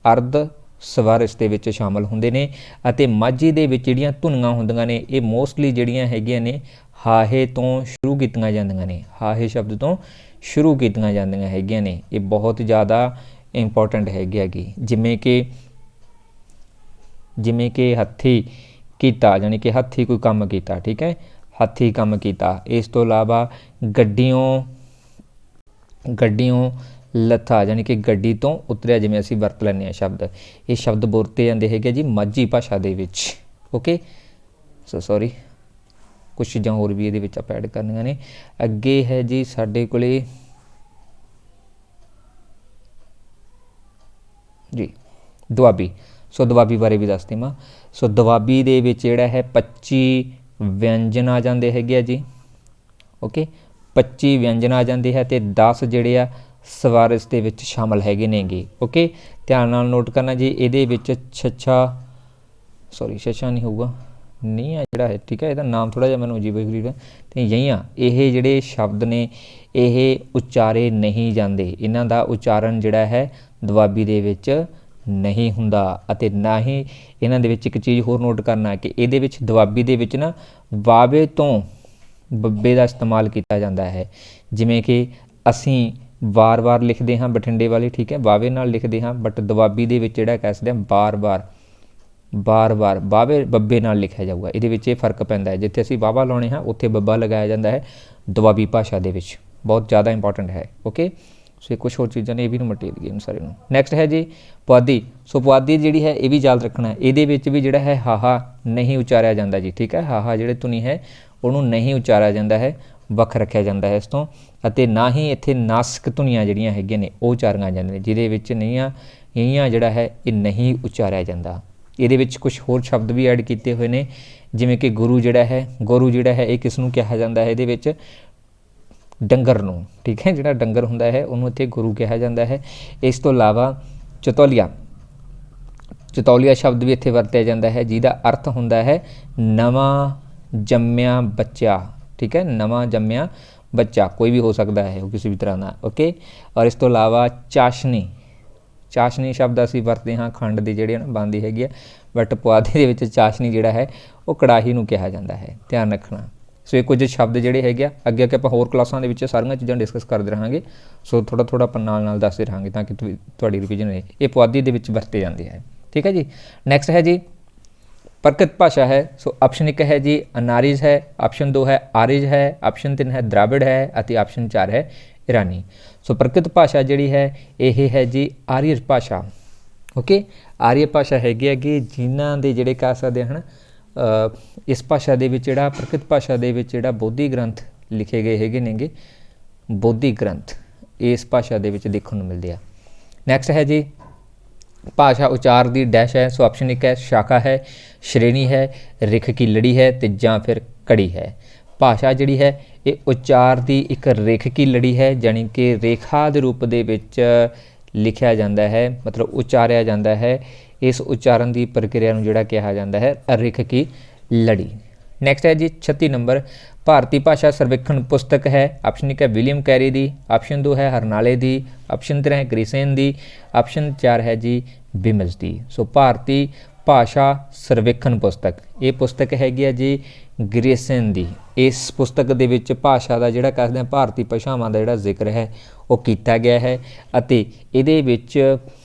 ਅਰਧ ਸਵਰ ਇਸ ਦੇ ਵਿੱਚ ਸ਼ਾਮਲ ਹੁੰਦੇ ਨੇ। ਅਤੇ ਮਾਝੀ ਦੇ ਵਿੱਚ ਜਿਹੜੀਆਂ ਧੁਨੀਆਂ ਹੁੰਦੀਆਂ ਨੇ ਇਹ ਮੋਸਟਲੀ ਜਿਹੜੀਆਂ ਹੈਗੀਆਂ ਨੇ ਹਾਹੇ ਤੋਂ ਸ਼ੁਰੂ ਕੀਤੀਆਂ ਜਾਂਦੀਆਂ ਨੇ, ਹਾਹੇ ਸ਼ਬਦ ਤੋਂ ਸ਼ੁਰੂ ਕੀਤੀਆਂ ਜਾਂਦੀਆਂ ਹੈਗੀਆਂ ਨੇ। ਇਹ ਬਹੁਤ ਜ਼ਿਆਦਾ ਇੰਪੋਰਟੈਂਟ ਹੈਗੀ। ਜਿਵੇਂ ਕਿ ਹੱਥੀ ਕੀਤਾ, ਜਾਣੀ ਕਿ ਹੱਥੀ ਕੋਈ ਕੰਮ ਕੀਤਾ। ਠੀਕ ਹੈ, ਹੱਥੀ ਕੰਮ ਕੀਤਾ। ਇਸ ਤੋਂ ਇਲਾਵਾ ਗੱਡੀਓਂ ਲੱਥਾ, ਜਾਣੀ ਕਿ ਗੱਡੀ ਤੋਂ ਉਤਰਿਆ, ਜਿਵੇਂ ਅਸੀਂ ਵਰਤ ਲੈਂਦੇ ਹਾਂ ਸ਼ਬਦ। ਇਹ ਸ਼ਬਦ ਵਰਤੇ ਜਾਂਦੇ ਹੈਗੇ ਜੀ ਮਾਝੀ ਭਾਸ਼ਾ ਦੇ ਵਿੱਚ। ਓਕੇ, ਸੋ ਸੌਰੀ, ਕੁਛ ਚੀਜ਼ਾਂ ਹੋਰ ਵੀ ਇਹਦੇ ਵਿੱਚ ਆਪਾਂ ਐਡ ਕਰਨੀਆਂ ਨੇ। ਅੱਗੇ ਹੈ ਜੀ ਸਾਡੇ ਕੋਲੇ ਜੀ ਦੁਆਬੀ। ਸੋ ਦੁਆਬੀ ਬਾਰੇ ਵੀ ਦੱਸ ਦੇਵਾਂ। ਸੋ ਦੁਆਬੀ ਦੇ ਵਿੱਚ ਜਿਹੜਾ ਹੈ 25 ਵਿਅੰਜਨ ਆ ਜਾਂਦੇ ਹੈਗੇ ਆ ਜੀ। ਓਕੇ, 25 ਵਿਅੰਜਨ ਆ ਜਾਂਦੇ ਹੈ ਅਤੇ 10 ਜਿਹੜੇ ਆ ਸਵਰ ਇਸ ਦੇ ਵਿੱਚ ਸ਼ਾਮਲ ਹੈਗੇ ਨੇਗੇ। ਓਕੇ, ਧਿਆਨ ਨਾਲ ਨੋਟ ਕਰਨਾ ਜੀ। ਇਹਦੇ ਵਿੱਚ ਛੱਛਾ ਨਹੀਂ ਹੋਊਗਾ, ਨਹੀਂ ਆ ਜਿਹੜਾ ਹੈ। ਠੀਕ ਹੈ, ਇਹਦਾ ਨਾਮ ਥੋੜ੍ਹਾ ਜਿਹਾ ਮੈਨੂੰ ਅਜੀਬ ਗਰੀਬ ਹੈ। ਅਤੇ ਯਹੀਆਂ ਇਹ ਜਿਹੜੇ ਸ਼ਬਦ ਨੇ ਇਹ ਉਚਾਰੇ ਨਹੀਂ ਜਾਂਦੇ, ਇਹਨਾਂ ਦਾ ਉਚਾਰਨ ਜਿਹੜਾ ਹੈ ਦੁਆਬੀ ਦੇ ਵਿੱਚ ਨਹੀਂ ਹੁੰਦਾ। ਅਤੇ ਨਾ ਹੀ ਇਹਨਾਂ ਦੇ ਵਿੱਚ ਇੱਕ ਚੀਜ਼ ਹੋਰ ਨੋਟ ਕਰਨਾ ਕਿ ਇਹਦੇ ਵਿੱਚ ਦੁਆਬੀ ਦੇ ਵਿੱਚ ਨਾ ਵਾਵੇ ਤੋਂ ਬੱਬੇ ਦਾ ਇਸਤੇਮਾਲ ਕੀਤਾ ਜਾਂਦਾ ਹੈ। ਜਿਵੇਂ ਕਿ ਅਸੀਂ ਵਾਰ-ਵਾਰ ਲਿਖਦੇ ਹਾਂ ਬਠਿੰਡੇ ਵਾਲੇ, ਠੀਕ ਹੈ, ਵਾਵੇ ਨਾਲ ਲਿਖਦੇ ਹਾਂ, ਬਟ ਦੁਆਬੀ ਦੇ ਵਿੱਚ ਜਿਹੜਾ ਕਹਿ ਸਕਦੇ ਹਾਂ ਬਾਰ-ਬਾਰ ਵਾਵੇ ਬੱਬੇ ਨਾਲ ਲਿਖਿਆ ਜਾਊਗਾ। ਇਹਦੇ ਵਿੱਚ ਇਹ ਫਰਕ ਪੈਂਦਾ ਹੈ। ਜਿੱਥੇ ਅਸੀਂ ਵਾਵਾ ਲਾਉਣੇ ਹਾਂ ਉੱਥੇ ਬੱਬਾ ਲਗਾਇਆ ਜਾਂਦਾ ਹੈ ਦੁਆਬੀ ਭਾਸ਼ਾ ਦੇ ਵਿੱਚ। ਬਹੁਤ ਜ਼ਿਆਦਾ ਇੰਪੋਰਟੈਂਟ ਹੈ। ਓਕੇ, ਸੋ ਇਹ ਕੁਛ ਹੋਰ ਚੀਜ਼ਾਂ ਨੇ, ਇਹ ਵੀ ਨੂੰ ਮਟੇਰੀਅਲ ਗਏ ਸਾਰੇ ਨੂੰ। ਨੈਕਸਟ ਹੈ ਜੀ ਪੁਆਧੀ। ਸੋ ਪੁਆਧੀ ਜਿਹੜੀ ਹੈ ਇਹ ਵੀ ਯਾਦ ਰੱਖਣਾ। ਇਹਦੇ ਵਿੱਚ ਵੀ ਜਿਹੜਾ ਹੈ ਹਾਹਾ ਨਹੀਂ ਉਚਾਰਿਆ ਜਾਂਦਾ ਜੀ। ਠੀਕ ਹੈ, ਹਾਹਾ ਜਿਹੜੇ ਧੁਨੀ ਹੈ ਉਹਨੂੰ ਨਹੀਂ ਉਚਾਰਿਆ ਜਾਂਦਾ ਹੈ। ਵੱਖ ਰੱਖਿਆ ਜਾਂਦਾ ਹੈ ਇਸ ਤੋਂ, ਅਤੇ ਨਾ ਹੀ ਇੱਥੇ ਨਾਸਿਕ ਧੁਨੀਆਂ ਜਿਹੜੀਆਂ ਹੈਗੀਆਂ ਨੇ ਉਹ ਉਚਾਰੀਆਂ ਜਾਂਦੀਆਂ ਨੇ, ਜਿਹਦੇ ਵਿੱਚ ਨਈਆਂ ਜਿਹੜਾ ਹੈ ਇਹ ਨਹੀਂ ਉਚਾਰਿਆ ਜਾਂਦਾ। ਇਹਦੇ ਵਿੱਚ ਕੁਝ ਹੋਰ ਸ਼ਬਦ ਵੀ ਐਡ ਕੀਤੇ ਹੋਏ ਨੇ, ਜਿਵੇਂ ਕਿ ਗੁਰੂ ਜਿਹੜਾ ਹੈ ਇਹ ਕਿਸ ਨੂੰ ਕਿਹਾ ਜਾਂਦਾ ਹੈ, ਇਹਦੇ ਵਿੱਚ ਡੰਗਰ ਨੂੰ, ਠੀਕ ਹੈ, ਜਿਹੜਾ ਡੰਗਰ ਹੁੰਦਾ ਹੈ ਉਹਨੂੰ ਇੱਥੇ ਗੁਰੂ ਕਿਹਾ ਜਾਂਦਾ ਹੈ। ਇਸ ਤੋਂ ਇਲਾਵਾ ਚਤੌਲੀਆ ਸ਼ਬਦ ਵੀ ਇੱਥੇ ਵਰਤਿਆ ਜਾਂਦਾ ਹੈ, ਜਿਹਦਾ ਅਰਥ ਹੁੰਦਾ ਹੈ ਨਵਾਂ ਜੰਮਿਆ ਬੱਚਾ, ਠੀਕ ਹੈ, ਨਵਾਂ ਜੰਮਿਆ ਬੱਚਾ ਕੋਈ ਵੀ ਹੋ ਸਕਦਾ ਹੈ ਉਹ ਕਿਸੇ ਵੀ ਤਰ੍ਹਾਂ ਦਾ, ਓਕੇ। ਔਰ ਇਸ ਤੋਂ ਇਲਾਵਾ ਚਾਸ਼ਨੀ ਸ਼ਬਦ ਅਸੀਂ ਵਰਤਦੇ ਹਾਂ ਖੰਡ ਦੀ ਜਿਹੜੀ ਨਾ ਬਣਦੀ ਹੈਗੀ ਹੈ, ਬਟ ਪੁਆਧੀ ਦੇ ਵਿੱਚ ਚਾਸ਼ਨੀ ਜਿਹੜਾ ਹੈ ਉਹ ਕੜਾਹੀ ਨੂੰ ਕਿਹਾ ਜਾਂਦਾ ਹੈ, ਧਿਆਨ ਰੱਖਣਾ। ਸੋ ਇਹ ਕੁਝ ਸ਼ਬਦ ਜਿਹੜੇ ਹੈਗੇ ਆ ਅੱਗੇ ਆਪਾਂ ਹੋਰ ਕਲਾਸਾਂ ਦੇ ਵਿੱਚ ਸਾਰੀਆਂ ਚੀਜ਼ਾਂ ਡਿਸਕਸ ਕਰਦੇ ਰਹਾਂਗੇ, ਸੋ ਥੋੜ੍ਹਾ ਆਪਾਂ ਨਾਲ ਦੱਸਦੇ ਰਹਾਂਗੇ ਤਾਂ ਕਿ ਤੁਹਾਡੀ ਰਿਵੀਜ਼ਨ ਰਹੇ। ਇਹ ਪੁਆਧੀ ਦੇ ਵਿੱਚ ਵਰਤੇ ਜਾਂਦੇ ਹੈ, ਠੀਕ ਹੈ ਜੀ। ਨੈਕਸਟ ਹੈ ਜੀ ਪ੍ਰਕ੍ਰਿਤ ਭਾਸ਼ਾ ਹੈ। ਸੋ ਆਪਸ਼ਨ 1 ਹੈ ਜੀ ਅਨਾਰਿਜ ਹੈ, ਆਪਸ਼ਨ 2 ਹੈ ਆਰਿਜ ਹੈ, ਆਪਸ਼ਨ 3 ਹੈ ਦਰਾਵਿੜ ਹੈ ਅਤੇ ਆਪਸ਼ਨ 4 ਹੈ ਈਰਾਨੀ। ਸੋ ਪ੍ਰਕ੍ਰਿਤ ਭਾਸ਼ਾ ਜਿਹੜੀ ਹੈ ਇਹ ਹੈ ਜੀ ਆਰੀਅਨ ਭਾਸ਼ਾ, ਓਕੇ। ਆਰੀਅਨ ਭਾਸ਼ਾ ਹੈਗੀ ਹੈ ਕਿ ਜਿਨ੍ਹਾਂ ਦੇ ਜਿਹੜੇ ਕਹਿ ਸਕਦੇ ਹਨ ਇਸ ਭਾਸ਼ਾ ਦੇ ਵਿੱਚ ਜਿਹੜਾ ਪ੍ਰਕ੍ਰਿਤ ਭਾਸ਼ਾ ਦੇ ਵਿੱਚ ਜਿਹੜਾ ਬੋਧੀ ਗ੍ਰੰਥ ਲਿਖੇ ਗਏ ਹੈਗੇ ਨੇਗੇ, ਬੋਧੀ ਗ੍ਰੰਥ ਇਸ ਭਾਸ਼ਾ ਦੇ ਵਿੱਚ ਦੇਖਣ ਨੂੰ ਮਿਲਦੇ ਆ। ਨੈਕਸਟ ਹੈ ਜੀ ਭਾਸ਼ਾ ਉਚਾਰ ਦੀ ਡੈਸ਼ ਹੈ। ਸੋ ਆਪਸ਼ਨ 1 ਹੈ ਸ਼ਾਖਾ ਹੈ, ਸ਼੍ਰੇਣੀ ਹੈ, ਰਿਖ ਕੀ ਲੜੀ ਹੈ ਤੇ ਜਾਂ ਫਿਰ ਕੜੀ ਹੈ। ਭਾਸ਼ਾ ਜਿਹੜੀ ਹੈ ਇਹ ਉਚਾਰ ਦੀ ਇੱਕ ਰਿਖ ਕੀ ਲੜੀ ਹੈ, ਜਾਣੀ ਕਿ ਰੇਖਾ ਦੇ ਰੂਪ ਦੇ ਵਿੱਚ ਲਿਖਿਆ ਜਾਂਦਾ ਹੈ, ਮਤਲਬ ਉਚਾਰਿਆ ਜਾਂਦਾ ਹੈ। ਇਸ ਉਚਾਰਨ ਦੀ ਪ੍ਰਕਿਰਿਆ ਨੂੰ ਜਿਹੜਾ ਕਿਹਾ ਜਾਂਦਾ ਹੈ ਰਿਖ ਕੀ ਲੜੀ। ਨੈਕਸਟ ਹੈ ਜੀ 36 ਨੰਬਰ ਭਾਰਤੀ ਭਾਸ਼ਾ ਸਰਵੇਖਣ ਪੁਸਤਕ ਹੈ। ਆਪਸ਼ਨ 1 ਹੈ ਵਿਲੀਅਮ ਕੈਰੀ ਦੀ, ਆਪਸ਼ਨ 2 ਹੈ ਹਰਨਾਲੇ ਦੀ, ਆਪਸ਼ਨ 3 ਹੈ ਗ੍ਰੀਸੇਨ ਦੀ, ਆਪਸ਼ਨ 4 ਹੈ ਜੀ ਬਿਮਜ਼ ਦੀ। ਸੋ ਭਾਰਤੀ ਭਾਸ਼ਾ ਸਰਵੇਖਣ ਪੁਸਤਕ, ਇਹ ਪੁਸਤਕ ਹੈਗੀ ਹੈ ਜੀ ਗ੍ਰੀਸੇਨ ਦੀ। ਇਸ ਪੁਸਤਕ ਦੇ ਵਿੱਚ ਭਾਸ਼ਾ ਦਾ ਜਿਹੜਾ ਕਹਿੰਦੇ ਆ ਭਾਰਤੀ ਭਾਸ਼ਾਵਾਂ ਦਾ ਜਿਹੜਾ ਜ਼ਿਕਰ ਹੈ ਉਹ ਕੀਤਾ ਗਿਆ ਹੈ, ਅਤੇ ਇਹਦੇ ਵਿੱਚ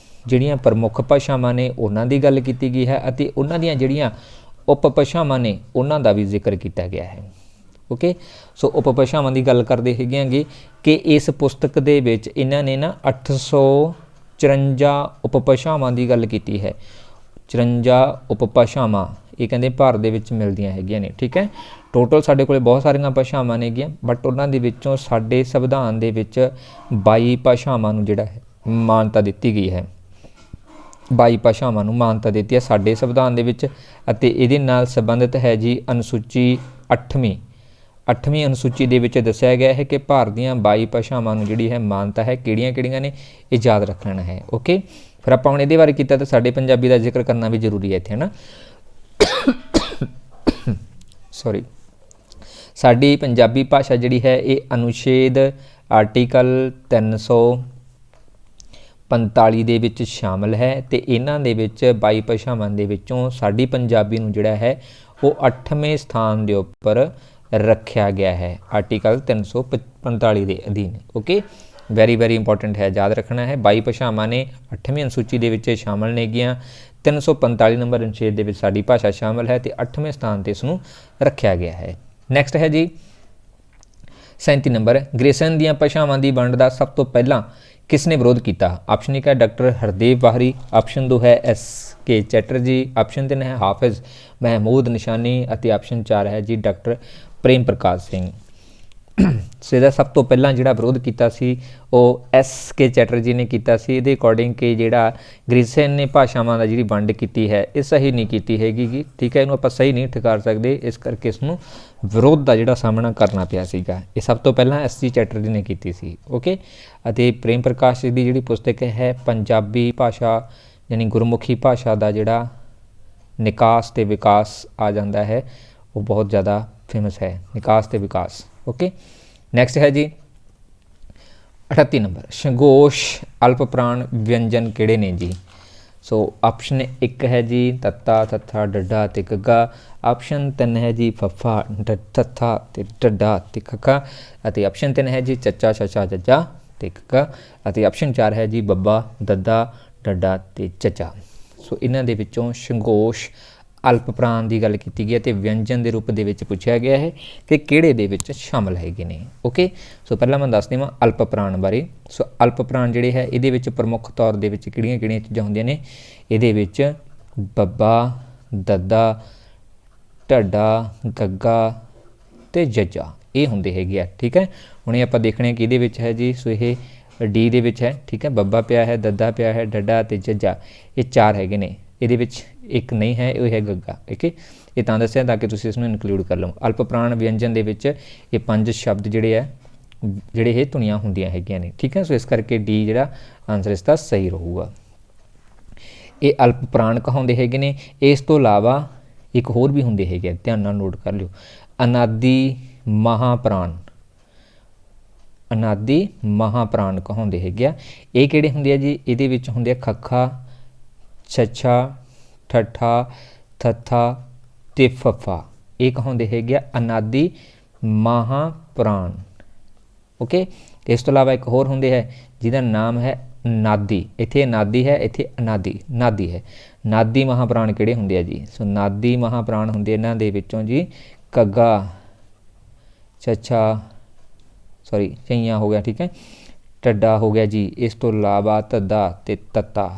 ਜਿਹੜੀਆਂ ਪ੍ਰਮੁੱਖ ਭਾਸ਼ਾਵਾਂ ਨੇ ਉਹਨਾਂ ਦੀ ਗੱਲ ਕੀਤੀ ਗਈ ਹੈ, ਅਤੇ ਉਹਨਾਂ ਦੀਆਂ ਜਿਹੜੀਆਂ ਉਪ ਭਾਸ਼ਾਵਾਂ ਨੇ ਉਹਨਾਂ ਦਾ ਵੀ ਜ਼ਿਕਰ ਕੀਤਾ ਗਿਆ ਹੈ, ਓਕੇ। ਸੋ ਉਪ ਭਾਸ਼ਾਵਾਂ ਦੀ ਗੱਲ ਕਰਦੇ ਹੈਗੇ ਕਿ ਇਸ ਪੁਸਤਕ ਦੇ ਵਿੱਚ ਇਹਨਾਂ ਨੇ ਨਾ 854 ਉਪ ਭਾਸ਼ਾਵਾਂ ਦੀ ਗੱਲ ਕੀਤੀ ਹੈ। 54 ਉਪ ਭਾਸ਼ਾਵਾਂ ਇਹ ਕਹਿੰਦੇ ਭਾਰਤ ਦੇ ਵਿੱਚ ਮਿਲਦੀਆਂ ਹੈਗੀਆਂ ਨੇ, ਠੀਕ ਹੈ। ਟੋਟਲ ਸਾਡੇ ਕੋਲ ਬਹੁਤ ਸਾਰੀਆਂ ਭਾਸ਼ਾਵਾਂ ਨੇਗੀਆਂ, ਬਟ ਉਹਨਾਂ ਦੇ ਵਿੱਚੋਂ ਸਾਡੇ ਸੰਵਿਧਾਨ ਦੇ ਵਿੱਚ 22 ਭਾਸ਼ਾਵਾਂ ਨੂੰ ਜਿਹੜਾ ਹੈ ਮਾਨਤਾ ਦਿੱਤੀ ਗਈ ਹੈ। 22 ਭਾਸ਼ਾਵਾਂ ਨੂੰ ਮਾਨਤਾ ਦਿੱਤੀ ਹੈ ਸਾਡੇ ਸੰਵਿਧਾਨ ਦੇ ਵਿੱਚ, ਅਤੇ ਇਹਦੇ ਨਾਲ ਸੰਬੰਧਿਤ ਹੈ ਜੀ ਅਨੁਸੂਚੀ 8ਵੀਂ ਅਨੁਸੂਚੀ ਦੇ ਵਿੱਚ ਦੱਸਿਆ ਗਿਆ ਹੈ ਕਿ ਭਾਰਤ ਦੀਆਂ 22 ਭਾਸ਼ਾਵਾਂ ਨੂੰ ਜਿਹੜੀ ਹੈ ਮਾਨਤਾ ਹੈ। ਕਿਹੜੀਆਂ ਨੇ ਇਹ ਯਾਦ ਰੱਖਣਾ ਹੈ, ਓਕੇ। ਫਿਰ ਆਪਾਂ ਹੁਣ ਇਹਦੇ ਬਾਰੇ ਕੀਤਾ ਤਾਂ ਸਾਡੇ ਪੰਜਾਬੀ ਦਾ ਜ਼ਿਕਰ ਕਰਨਾ ਵੀ ਜ਼ਰੂਰੀ ਹੈ ਇੱਥੇ, ਹੈ ਨਾ। ਸੌਰੀ, ਸਾਡੀ ਪੰਜਾਬੀ ਭਾਸ਼ਾ ਜਿਹੜੀ ਹੈ ਇਹ ਅਨੁਛੇਦ ਆਰਟੀਕਲ 345 ਦੇ ਵਿੱਚ ਸ਼ਾਮਲ ਹੈ, ਅਤੇ ਇਹਨਾਂ ਦੇ ਵਿੱਚ 22 ਭਾਸ਼ਾਵਾਂ ਦੇ ਵਿੱਚੋਂ ਸਾਡੀ ਪੰਜਾਬੀ ਨੂੰ ਜਿਹੜਾ ਹੈ ਉਹ 8ਵੇਂ ਸਥਾਨ ਦੇ ਉੱਪਰ ਰੱਖਿਆ ਗਿਆ ਹੈ ਆਰਟੀਕਲ 345 ਦੇ ਅਧੀਨ, ਓਕੇ। ਵੈਰੀ ਇੰਪੋਰਟੈਂਟ ਹੈ, ਯਾਦ ਰੱਖਣਾ ਹੈ। 22 ਭਾਸ਼ਾਵਾਂ ਨੇ 8ਵੀਂ ਅਨੁਸੂਚੀ ਦੇ ਵਿੱਚ ਸ਼ਾਮਲ ਨੇਗੀਆਂ। 345 ਨੰਬਰ ਅਨੁਛੇਦ ਦੇ ਵਿੱਚ ਸਾਡੀ ਭਾਸ਼ਾ ਸ਼ਾਮਲ ਹੈ ਅਤੇ 8ਵੇਂ ਸਥਾਨ 'ਤੇ ਇਸ ਨੂੰ ਰੱਖਿਆ ਗਿਆ ਹੈ। ਨੈਕਸਟ ਹੈ ਜੀ 37 ਨੰਬਰ ਗ੍ਰੀਸੇਨ ਦੀਆਂ ਭਾਸ਼ਾਵਾਂ ਦੀ ਵੰਡ ਦਾ ਸਭ ਤੋਂ ਪਹਿਲਾਂ ਕਿਸ ਨੇ ਵਿਰੋਧ ਕੀਤਾ। ਆਪਸ਼ਨ 1 ਹੈ ਡਾਕਟਰ ਹਰਦੇਵ ਬਾਹਰੀ, ਆਪਸ਼ਨ 2 ਹੈ SK ਚੈਟਰਜੀ, ਆਪਸ਼ਨ 3 ਹੈ ਹਾਫਿਜ਼ ਮਹਿਮੂਦ ਨਿਸ਼ਾਨੀ, ਅਤੇ ਆਪਸ਼ਨ 4 ਹੈ ਜੀ ਡਾਕਟਰ ਪ੍ਰੇਮ ਪ੍ਰਕਾਸ਼ ਸਿੰਘ। ਸੋ ਇਹਦਾ ਸਭ ਤੋਂ ਪਹਿਲਾਂ ਜਿਹੜਾ ਵਿਰੋਧ ਕੀਤਾ ਸੀ ਉਹ SK ਚੈਟਰਜੀ ਨੇ ਕੀਤਾ ਸੀ। ਇਹਦੇ ਅਕੋਰਡਿੰਗ ਕਿ ਜਿਹੜਾ ਗ੍ਰੀਸੇਨ ਨੇ ਭਾਸ਼ਾਵਾਂ ਦਾ ਜਿਹੜੀ ਵੰਡ ਕੀਤੀ ਹੈ ਇਹ ਸਹੀ ਨਹੀਂ ਕੀਤੀ ਹੈਗੀ, ਠੀਕ ਹੈ। ਇਹਨੂੰ ਆਪਾਂ ਸਹੀ ਨਹੀਂ ਠਹਿਰਾ ਸਕਦੇ, ਇਸ ਕਰਕੇ ਇਸ ਨੂੰ ਵਿਰੋਧ ਦਾ ਜਿਹੜਾ ਸਾਹਮਣਾ ਕਰਨਾ ਪਿਆ ਸੀਗਾ। ਇਹ ਸਭ ਤੋਂ ਪਹਿਲਾਂ SC ਚੈਟਰਜੀ ਨੇ ਕੀਤੀ ਸੀ, ਓਕੇ। ਅਤੇ ਪ੍ਰੇਮ ਪ੍ਰਕਾਸ਼ ਦੀ ਜਿਹੜੀ ਪੁਸਤਕ ਹੈ ਪੰਜਾਬੀ ਭਾਸ਼ਾ ਯਾਨੀ ਗੁਰਮੁਖੀ ਭਾਸ਼ਾ ਦਾ ਜਿਹੜਾ ਨਿਕਾਸ ਅਤੇ ਵਿਕਾਸ ਆ ਜਾਂਦਾ ਹੈ ਉਹ ਬਹੁਤ ਜ਼ਿਆਦਾ ਫੇਮਸ ਹੈ, ਨਿਕਾਸ ਅਤੇ ਵਿਕਾਸ, ਓਕੇ। ਨੈਕਸਟ ਹੈ ਜੀ 38 ਨੰਬਰ ਸੰਗੋਸ਼ ਅਲਪ ਪ੍ਰਾਣ ਵਿਅੰਜਨ ਕਿਹੜੇ ਨੇ ਜੀ। ਸੋ ਆਪਸ਼ਨ 1 ਹੈ ਜੀ ਤੱਤਾ, ਥੱਥਾ, ਡੱਡਾ ਅਤੇ ਗੱਗਾ, ਆਪਸ਼ਨ 3 ਹੈ ਜੀ ਫੱਫਾ, ਥੱਥਾ ਅਤੇ ਡੱਡਾ ਅਤੇ ਖੱਖਾ, ਅਤੇ ਆਪਸ਼ਨ 3 ਹੈ ਜੀ ਚੱਚਾ, ਛੱਛਾ, ਜੱਜਾ ਅਤੇ ਗੱਗਾ, ਅਤੇ ਆਪਸ਼ਨ 4 ਹੈ ਜੀ ਬੱਬਾ, ਦੱਦਾ, ਡੱਡਾ ਅਤੇ ਚੱਚਾ। ਸੋ ਇਹਨਾਂ ਦੇ ਵਿੱਚੋਂ ਸੰਗੋਸ਼ ਅਲਪ ਪ੍ਰਾਣ ਦੀ ਗੱਲ ਕੀਤੀ ਗਈ ਹੈ ਅਤੇ ਵਿਅੰਜਨ ਦੇ ਰੂਪ ਦੇ ਵਿੱਚ ਪੁੱਛਿਆ ਗਿਆ ਹੈ ਕਿ ਕਿਹੜੇ ਦੇ ਵਿੱਚ ਸ਼ਾਮਲ ਹੈਗੇ ਨੇ, ਓਕੇ। ਸੋ ਪਹਿਲਾਂ ਮੈਂ ਦੱਸ ਦੇਵਾਂ ਅਲਪ ਪ੍ਰਾਣ ਬਾਰੇ। ਸੋ ਅਲਪ ਪ੍ਰਾਣ ਜਿਹੜੇ ਹੈ ਇਹਦੇ ਵਿੱਚ ਪ੍ਰਮੁੱਖ ਤੌਰ ਦੇ ਵਿੱਚ ਕਿਹੜੀਆਂ ਚੀਜ਼ਾਂ ਹੁੰਦੀਆਂ ਨੇ, ਇਹਦੇ ਵਿੱਚ ਬੱਬਾ, ਦੱਦਾ, ਢੱਡਾ, ਗੱਗਾ ਅਤੇ ਜੱਜਾ, ਇਹ ਹੁੰਦੇ ਹੈਗੇ ਆ। ਠੀਕ ਹੈ, ਹੁਣ ਇਹ ਆਪਾਂ ਦੇਖਣੇ ਕਿ ਇਹਦੇ ਵਿੱਚ ਹੈ ਜੀ। ਸੋ ਇਹ ਡੀ ਦੇ ਵਿੱਚ ਹੈ। ਠੀਕ ਹੈ, ਬੱਬਾ ਪਿਆ ਹੈ, ਦੱਦਾ ਪਿਆ ਹੈ, ਡੱਡਾ ਅਤੇ ਜੱਜਾ, ਇਹ 4 ਹੈਗੇ ਨੇ। ਇਹਦੇ ਵਿੱਚ ਇੱਕ ਨਹੀਂ ਹੈ, ਉਹ ਹੈ ਗੱਗਾ। ਠੀਕ ਹੈ, ਇਹ ਤਾਂ ਦੱਸਿਆ ਤਾਂ ਕਿ ਤੁਸੀਂ ਇਸਨੂੰ ਇਨਕਲੂਡ ਕਰ ਲਓ। ਅਲਪ ਪ੍ਰਾਣ ਵਿਅੰਜਨ ਦੇ ਵਿੱਚ ਇਹ 5 ਸ਼ਬਦ ਜਿਹੜੇ ਆ, ਜਿਹੜੇ ਇਹ ਧੁਨੀਆਂ ਹੁੰਦੀਆਂ ਹੈਗੀਆਂ ਨੇ। ਠੀਕ ਹੈ, ਸੋ ਇਸ ਕਰਕੇ ਡੀ ਜਿਹੜਾ ਆਨਸਰ ਇਸ ਦਾ ਸਹੀ ਰਹੂਗਾ। ਇਹ ਅਲਪ ਪ੍ਰਾਣ ਕਹਾਉਂਦੇ ਹੈਗੇ ਨੇ। ਇਸ ਤੋਂ ਇਲਾਵਾ ਇੱਕ ਹੋਰ ਵੀ ਹੁੰਦੇ ਹੈਗੇ ਆ, ਧਿਆਨ ਨਾਲ ਨੋਟ ਕਰ ਲਿਓ। ਅਨਾਦਿ ਮਹਾਪ੍ਰਾਣ, ਅਨਾਦਿ ਮਹਾਪ੍ਰਾਣ ਕਹਾਉਂਦੇ ਹੈਗੇ ਆ। ਇਹ ਕਿਹੜੇ ਹੁੰਦੇ ਆ ਜੀ? ਇਹਦੇ ਵਿੱਚ ਹੁੰਦੇ ਆ ਖੱਖਾ, ਛੱਛਾ, ਠੱਠਾ, ਥੱਥਾ ਤੇ ਫੱਫਾ। ਇਹ ਕਹਾਉਂਦੇ ਹੈਗੇ ਆ ਅਨਾਦਿ ਮਹਾਪ੍ਰਾਣ। ਓਕੇ, ਇਸ ਤੋਂ ਇਲਾਵਾ ਇੱਕ ਹੋਰ ਹੁੰਦੇ ਹੈ ਜਿਹਦਾ ਨਾਮ ਹੈ ਨਾਦੀ। ਇੱਥੇ ਨਾਦੀ ਹੈ, ਇੱਥੇ ਅਨਾਦੀ, ਨਾਦੀ ਹੈ। ਨਾਦੀ ਮਹਾਪ੍ਰਾਣ ਕਿਹੜੇ ਹੁੰਦੇ ਆ ਜੀ? ਸੋ ਨਾਦੀ ਮਹਾਪ੍ਰਾਣ ਹੁੰਦੇ ਇਹਨਾਂ ਦੇ ਵਿੱਚੋਂ ਜੀ ਕੱਗਾ, ਛੱਛਾ, ਸੌਰੀ ਚਈਆਂ ਹੋ ਗਿਆ। ਠੀਕ ਹੈ, ਟੱਡਾ ਹੋ ਗਿਆ ਜੀ। ਇਸ ਤੋਂ ਇਲਾਵਾ ਧੱਦਾ ਅਤੇ ਤੱਤਾ।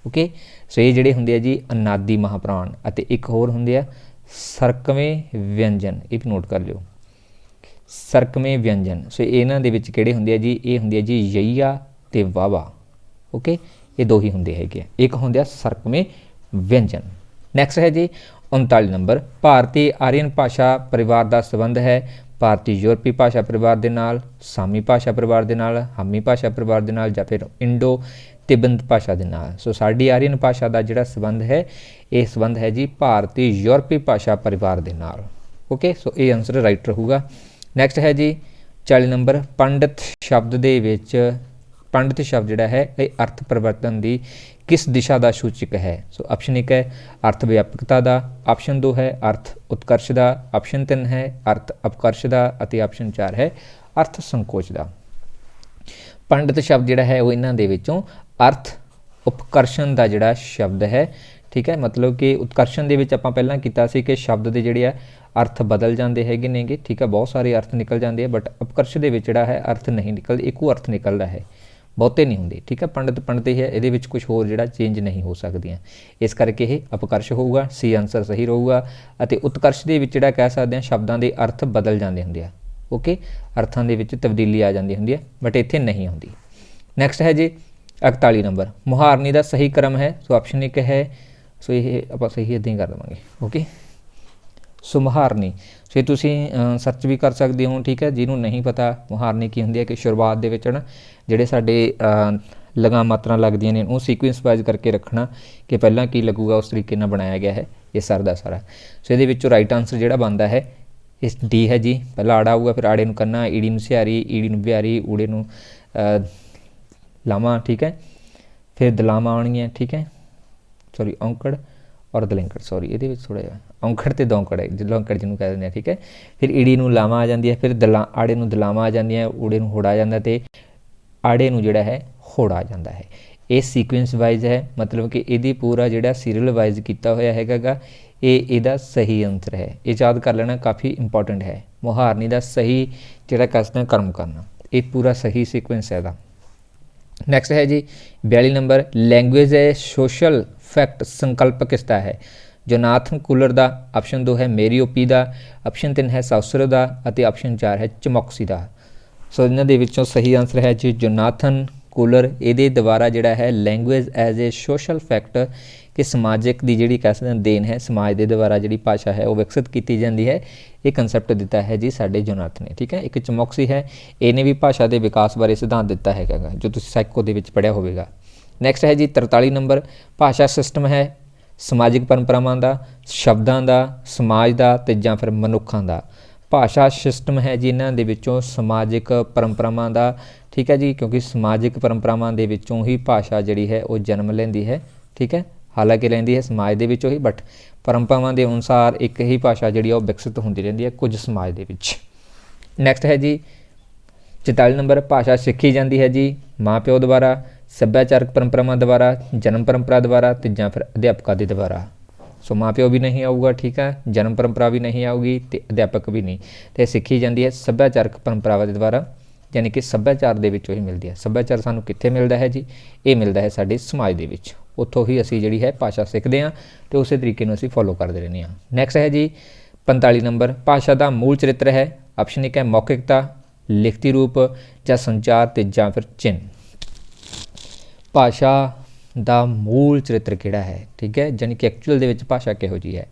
ਓਕੇ, ਸੋ ਇਹ ਜਿਹੜੇ ਹੁੰਦੇ ਆ ਜੀ ਅਨਾਦੀ ਮਹਾਪ੍ਰਾਣ। ਅਤੇ ਇੱਕ ਹੋਰ ਹੁੰਦੇ ਆ ਸਰਕਵੇਂ ਵਿਅੰਜਨ, ਇਹ ਵੀ ਨੋਟ ਕਰ ਲਿਓ। ਸਰਕਵੇਂ ਵਿਅੰਜਨ, ਸੋ ਇਹਨਾਂ ਦੇ ਵਿੱਚ ਕਿਹੜੇ ਹੁੰਦੇ ਆ ਜੀ? ਇਹ ਹੁੰਦੇ ਆ ਜੀ ਯਈਆ ਅਤੇ ਵਾਵਾ। ਓਕੇ, ਇਹ ਦੋ ਹੀ ਹੁੰਦੇ ਹੈਗੇ ਆ। ਇੱਕ ਹੁੰਦੇ ਆ ਸਰਕਵੇਂ ਵਿਅੰਜਨ। ਨੈਕਸਟ ਹੈ ਜੀ 39 ਨੰਬਰ। ਭਾਰਤੀ ਆਰੀਅਨ ਭਾਸ਼ਾ ਪਰਿਵਾਰ ਦਾ ਸੰਬੰਧ ਹੈ ਭਾਰਤੀ ਯੂਰਪੀ ਭਾਸ਼ਾ ਪਰਿਵਾਰ ਦੇ ਨਾਲ, ਸਾਮੀ ਭਾਸ਼ਾ ਪਰਿਵਾਰ ਦੇ ਨਾਲ, ਹਾਮੀ ਭਾਸ਼ਾ ਪਰਿਵਾਰ ਦੇ ਨਾਲ, ਜਾਂ ਫਿਰ ਇੰਡੋ ਤਿੱਬਤ ਭਾਸ਼ਾ ਦੇ ਨਾਲ। ਸੋ ਸਾਡੀ ਆਰੀਅਨ ਭਾਸ਼ਾ ਦਾ ਜਿਹੜਾ ਸੰਬੰਧ ਹੈ, ਇਹ ਸੰਬੰਧ ਹੈ ਜੀ ਭਾਰਤੀ ਯੂਰਪੀ ਭਾਸ਼ਾ ਪਰਿਵਾਰ ਦੇ ਨਾਲ। ਓਕੇ, ਸੋ ਇਹ ਆਨਸਰ ਰਾਈਟ ਰਹੂਗਾ। ਨੈਕਸਟ ਹੈ ਜੀ 40 ਨੰਬਰ। ਪੰਡਿਤ ਸ਼ਬਦ ਦੇ ਵਿੱਚ ਪੰਡਿਤ ਸ਼ਬਦ ਜਿਹੜਾ ਹੈ ਇਹ ਅਰਥ ਪਰਿਵਰਤਨ ਦੀ ਕਿਸ ਦਿਸ਼ਾ ਦਾ ਸੂਚਕ ਹੈ? ਸੋ ਆਪਸ਼ਨ 1 ਹੈ ਅਰਥ ਵਿਆਪਕਤਾ ਦਾ, ਆਪਸ਼ਨ 2 ਹੈ ਅਰਥ ਉਤਕਰਸ਼ ਦਾ, ਆਪਸ਼ਨ 3 ਹੈ ਅਰਥ ਅਪਕਰਸ਼ ਦਾ, ਅਤੇ ਆਪਸ਼ਨ 4 ਹੈ ਅਰਥ ਸੰਕੋਚ ਦਾ। ਪੰਡਿਤ ਸ਼ਬਦ ਜਿਹੜਾ ਹੈ ਉਹ ਇਹਨਾਂ ਦੇ ਵਿੱਚੋਂ ਅਰਥ ਉਪਕਰਸ਼ਣ ਦਾ ਜਿਹੜਾ ਸ਼ਬਦ ਹੈ। ਠੀਕ ਹੈ, ਮਤਲਬ ਕਿ ਉਤਕਰਸ਼ਣ ਦੇ ਵਿੱਚ ਆਪਾਂ ਪਹਿਲਾਂ ਕੀਤਾ ਸੀ ਕਿ ਸ਼ਬਦ ਦੇ ਜਿਹੜੇ ਆ ਅਰਥ ਬਦਲ ਜਾਂਦੇ ਹੈਗੇ ਨੇਗੇ। ਠੀਕ ਹੈ, ਬਹੁਤ ਸਾਰੇ ਅਰਥ ਨਿਕਲ ਜਾਂਦੇ ਆ, ਬਟ ਅਪਕਰਸ਼ ਦੇ ਵਿੱਚ ਜਿਹੜਾ ਹੈ ਅਰਥ ਨਹੀਂ ਨਿਕਲਦੇ, ਇੱਕੋ ਅਰਥ ਨਿਕਲਦਾ ਹੈ, ਬਹੁਤੇ ਨਹੀਂ ਹੁੰਦੇ। ਠੀਕ ਹੈ, ਪੰਡਿਤ ਪੰਡਿਤ ਹੀ ਹੈ, ਇਹਦੇ ਵਿੱਚ ਕੁਝ ਹੋਰ ਜਿਹੜਾ ਚੇਂਜ ਨਹੀਂ ਹੋ ਸਕਦੀਆਂ, ਇਸ ਕਰਕੇ ਇਹ ਅਪਕਰਸ਼ ਹੋਊਗਾ। ਸੀ ਆਨਸਰ ਸਹੀ ਰਹੂਗਾ। ਅਤੇ ਉਤਕਰਸ਼ ਦੇ ਵਿੱਚ ਜਿਹੜਾ ਕਹਿ ਸਕਦੇ ਹਾਂ ਸ਼ਬਦਾਂ ਦੇ ਅਰਥ ਬਦਲ ਜਾਂਦੇ ਹੁੰਦੇ ਆ। ਓਕੇ, ਅਰਥਾਂ ਦੇ ਵਿੱਚ ਤਬਦੀਲੀ ਆ ਜਾਂਦੀ ਹੁੰਦੀ ਹੈ, ਬਟ ਇੱਥੇ ਨਹੀਂ ਹੁੰਦੀ। ਨੈਕਸਟ ਹੈ ਜੀ 41 ਨੰਬਰ। ਮੁਹਾਰਨੀ ਦਾ ਸਹੀ ਕ੍ਰਮ ਹੈ। ਸੋ ਆਪਸ਼ਨ 1 ਹੈ, ਸੋ ਇਹ ਆਪਾਂ ਸਹੀ ਇੱਦਾਂ ਹੀ ਕਰ ਦੇਵਾਂਗੇ। ਓਕੇ, ਸੋ ਮੁਹਾਰਨੀ, ਸੋ ਤੁਸੀਂ ਸਰਚ ਵੀ ਕਰ ਸਕਦੇ ਹੋ। ਠੀਕ ਹੈ, ਜਿਹਨੂੰ ਨਹੀਂ ਪਤਾ ਮੁਹਾਰਨੀ ਕੀ ਹੁੰਦੀ ਹੈ, ਕਿ ਸ਼ੁਰੂਆਤ ਦੇ ਵਿੱਚ ਨਾ ਜਿਹੜੇ ਸਾਡੇ ਲਗਾਂ ਮਾਤਰਾ ਲੱਗਦੀਆਂ ਨੇ ਉਹ ਸੀਕੁਐਂਸ ਵਾਈਜ਼ ਕਰਕੇ ਰੱਖਣਾ ਕਿ ਪਹਿਲਾਂ ਕੀ ਲੱਗੂਗਾ, ਉਸ ਤਰੀਕੇ ਨਾਲ ਬਣਾਇਆ ਗਿਆ ਹੈ ਇਹ ਸਾਰਾ ਦਾ ਸਾਰਾ। ਸੋ ਇਹਦੇ ਵਿੱਚੋਂ ਰਾਈਟ ਆਨਸਰ ਜਿਹੜਾ ਬਣਦਾ ਹੈ ਇਸ ਡੀ ਹੈ ਜੀ। ਪਹਿਲਾਂ ਆੜਾ ਆਊਗਾ, ਫਿਰ ਆੜੇ ਨੂੰ ਕੰਨਾ, ਈੜੀ ਨੂੰ ਸਿਹਾਰੀ, ਈੜੀ ਨੂੰ ਬਿਹਾਰੀ, ਊੜੇ ਨੂੰ ਲਾਵਾਂ। ਠੀਕ ਹੈ, ਫਿਰ ਦਲਾਵਾਂ ਆਉਣਗੀਆਂ। ਠੀਕ ਹੈ, ਸੌਰੀ ਔਂਕੜ ਔਰ ਦਲਿੰਕੜ, ਸੌਰੀ ਇਹਦੇ ਵਿੱਚ ਥੋੜ੍ਹਾ ਜਿਹਾ ਔਂਕੜ ਅਤੇ ਦੌਂਕੜ ਹੈ, ਲੌਂਕੜ ਜਿਹਨੂੰ ਕਹਿ ਦਿੰਦੇ ਆ। ਠੀਕ ਹੈ, ਫਿਰ ਈੜੀ ਨੂੰ ਲਾਵਾਂ ਆ ਜਾਂਦੀ ਹੈ, ਫਿਰ ਆੜੇ ਨੂੰ ਦਲਾਵਾਂ ਆ ਜਾਂਦੀਆਂ, ਊੜੇ ਨੂੰ ਹੋੜਾ ਆ ਜਾਂਦਾ, ਅਤੇ ਆੜੇ ਨੂੰ ਜਿਹੜਾ ਹੈ ਹੋੜਾ ਆ ਜਾਂਦਾ ਹੈ। ਇਹ ਸੀਕੁਐਂਸ ਵਾਈਜ਼ ਹੈ, ਮਤਲਬ ਕਿ ਇਹਦੀ ਪੂਰਾ ਜਿਹੜਾ ਸੀਰੀਅਲ ਵਾਈਜ਼ ਕੀਤਾ ਹੋਇਆ ਹੈਗਾ ਗਾ, ਇਹ ਇਹਦਾ ਸਹੀ ਆਨਸਰ ਹੈ। ਇਹ ਯਾਦ ਕਰ ਲੈਣਾ, ਕਾਫੀ ਇੰਪੋਰਟੈਂਟ ਹੈ। ਮੁਹਾਰਨੀ ਦਾ ਸਹੀ ਜਿਹੜਾ ਕਸਦਾ ਕਰਮ ਕਰਨਾ, ਇਹ ਪੂਰਾ ਸਹੀ ਸੀਕੁਐਂਸ ਹੈ ਇਹਦਾ। ਨੈਕਸਟ ਹੈ ਜੀ 42 ਨੰਬਰ। ਲੈਂਗੁਏਜ ਹੈ ਸੋਸ਼ਲ ਫੈਕਟ ਸੰਕਲਪ ਕਿਸ ਦਾ ਹੈ? ਜੋਨਾਥਨ ਕੂਲਰ ਦਾ, ਆਪਸ਼ਨ 2 ਹੈ ਮੇਰੀਓਪੀ ਦਾ, ਆਪਸ਼ਨ 3 ਹੈ ਸਾਊਸਰ ਦਾ, ਅਤੇ ਆਪਸ਼ਨ 4 ਹੈ ਚਮੌਕਸੀ ਦਾ। ਸੋ ਇਹਨਾਂ ਦੇ ਵਿੱਚੋਂ ਸਹੀ ਆਨਸਰ ਹੈ ਜੀ ਜੋਨਾਥਨ ਕੂਲਰ। ਇਹਦੇ ਦੁਆਰਾ ਜਿਹੜਾ ਹੈ language as a social fact, ਕਿ ਸਮਾਜਿਕ ਦੀ ਜਿਹੜੀ ਕਹਿ ਸਕਦੇ ਦੇਣ ਹੈ, ਸਮਾਜ ਦੇ ਦੁਆਰਾ ਜਿਹੜੀ ਭਾਸ਼ਾ ਹੈ ਉਹ ਵਿਕਸਿਤ ਕੀਤੀ ਜਾਂਦੀ ਹੈ, ਇਹ ਕੰਸੈਪਟ ਦਿੱਤਾ ਹੈ ਜੀ ਸਾਡੇ ਜੋਨਾਥਨ ਨੇ। ਠੀਕ ਹੈ, ਇੱਕ ਚਮੌਕਸੀ ਹੈ, ਇਹਨੇ ਵੀ ਭਾਸ਼ਾ ਦੇ ਵਿਕਾਸ ਬਾਰੇ ਸਿਧਾਂਤ ਦਿੱਤਾ ਹੈਗਾ ਗਾ, ਜੋ ਤੁਸੀਂ ਸਾਈਕੋ ਦੇ ਵਿੱਚ ਪੜ੍ਹਿਆ ਹੋਵੇਗਾ। ਨੈਕਸਟ ਹੈ ਜੀ 43 ਨੰਬਰ। ਭਾਸ਼ਾ ਸਿਸਟਮ ਹੈ ਸਮਾਜਿਕ ਪਰੰਪਰਾਵਾਂ ਦਾ, ਸ਼ਬਦਾਂ ਦਾ, ਸਮਾਜ ਦਾ, ਤੇ ਜਾਂ ਫਿਰ ਮਨੁੱਖਾਂ ਦਾ। ਭਾਸ਼ਾ ਸਿਸਟਮ ਹੈ ਜੀ ਇਹਨਾਂ ਦੇ ਵਿੱਚੋਂ ਸਮਾਜਿਕ ਪਰੰਪਰਾਵਾਂ ਦਾ। ਠੀਕ ਹੈ ਜੀ, ਕਿਉਂਕਿ ਸਮਾਜਿਕ ਪਰੰਪਰਾਵਾਂ ਦੇ ਵਿੱਚੋਂ ਹੀ ਭਾਸ਼ਾ ਜਿਹੜੀ ਹੈ ਉਹ ਜਨਮ ਲੈਂਦੀ ਹੈ। ਠੀਕ ਹੈ, ਹਾਲਾਂਕਿ ਲੈਂਦੀ ਹੈ ਸਮਾਜ ਦੇ ਵਿੱਚੋਂ ਹੀ, ਬਟ ਪਰੰਪਰਾਵਾਂ ਦੇ ਅਨੁਸਾਰ ਇੱਕ ਹੀ ਭਾਸ਼ਾ ਜਿਹੜੀ ਆ ਉਹ ਵਿਕਸਿਤ ਹੁੰਦੀ ਰਹਿੰਦੀ ਹੈ ਕੁਝ ਸਮਾਜ ਦੇ ਵਿੱਚ। ਨੈਕਸਟ ਹੈ ਜੀ 44 ਨੰਬਰ। ਭਾਸ਼ਾ ਸਿੱਖੀ ਜਾਂਦੀ ਹੈ ਜੀ ਮਾਂ ਪਿਓ ਦੁਆਰਾ, ਸੱਭਿਆਚਾਰਕ ਪਰੰਪਰਾਵਾਂ ਦੁਆਰਾ, ਜਨਮ ਪਰੰਪਰਾ ਦੁਆਰਾ, ਤੇ ਜਾਂ ਫਿਰ ਅਧਿਆਪਕਾਂ ਦੇ ਦੁਆਰਾ। ਸੋ ਮਾਂ ਪਿਓ ਵੀ ਨਹੀਂ ਆਊਗਾ। ਠੀਕ ਹੈ, ਜਨਮ ਪਰੰਪਰਾ ਵੀ ਨਹੀਂ ਆਊਗੀ, ਅਤੇ ਅਧਿਆਪਕ ਵੀ ਨਹੀਂ। ਅਤੇ ਸਿੱਖੀ ਜਾਂਦੀ ਹੈ ਸੱਭਿਆਚਾਰਕ ਪਰੰਪਰਾਵਾਂ ਦੇ ਦੁਆਰਾ, ਯਾਨੀ ਕਿ ਸੱਭਿਆਚਾਰ ਦੇ ਵਿੱਚੋਂ ਹੀ ਮਿਲਦੀ ਹੈ। ਸੱਭਿਆਚਾਰ ਸਾਨੂੰ ਕਿੱਥੇ ਮਿਲਦਾ ਹੈ ਜੀ? ਇਹ ਮਿਲਦਾ ਹੈ ਸਾਡੇ ਸਮਾਜ ਦੇ ਵਿੱਚ, ਉੱਥੋਂ ਹੀ ਅਸੀਂ ਜਿਹੜੀ ਹੈ ਭਾਸ਼ਾ ਸਿੱਖਦੇ ਹਾਂ, ਅਤੇ ਉਸੇ ਤਰੀਕੇ ਨੂੰ ਅਸੀਂ ਫੋਲੋ ਕਰਦੇ ਰਹਿੰਦੇ ਹਾਂ। ਨੈਕਸਟ ਹੈ ਜੀ 45 ਨੰਬਰ। ਭਾਸ਼ਾ ਦਾ ਮੂਲ ਚਰਿੱਤਰ ਹੈ ਆਪਸ਼ਨ ਇੱਕ ਹੈ ਮੌਖਿਕਤਾ, ਲਿਖਤੀ ਰੂਪ ਜਾਂ ਸੰਚਾਰ ਤੇ ਜਾਂ ਫਿਰ ਚਿੰਨ੍ਹ। ਭਾਸ਼ਾ ਦਾ ਮੂਲ ਚਰਿੱਤਰ ਕਿਹੜਾ ਹੈ, ਠੀਕ ਹੈ, ਜਾਣੀ ਕਿ ਐਕਚੁਅਲ ਦੇ ਵਿੱਚ ਭਾਸ਼ਾ ਕਿਹੋ ਜਿਹੀ ਹੈ।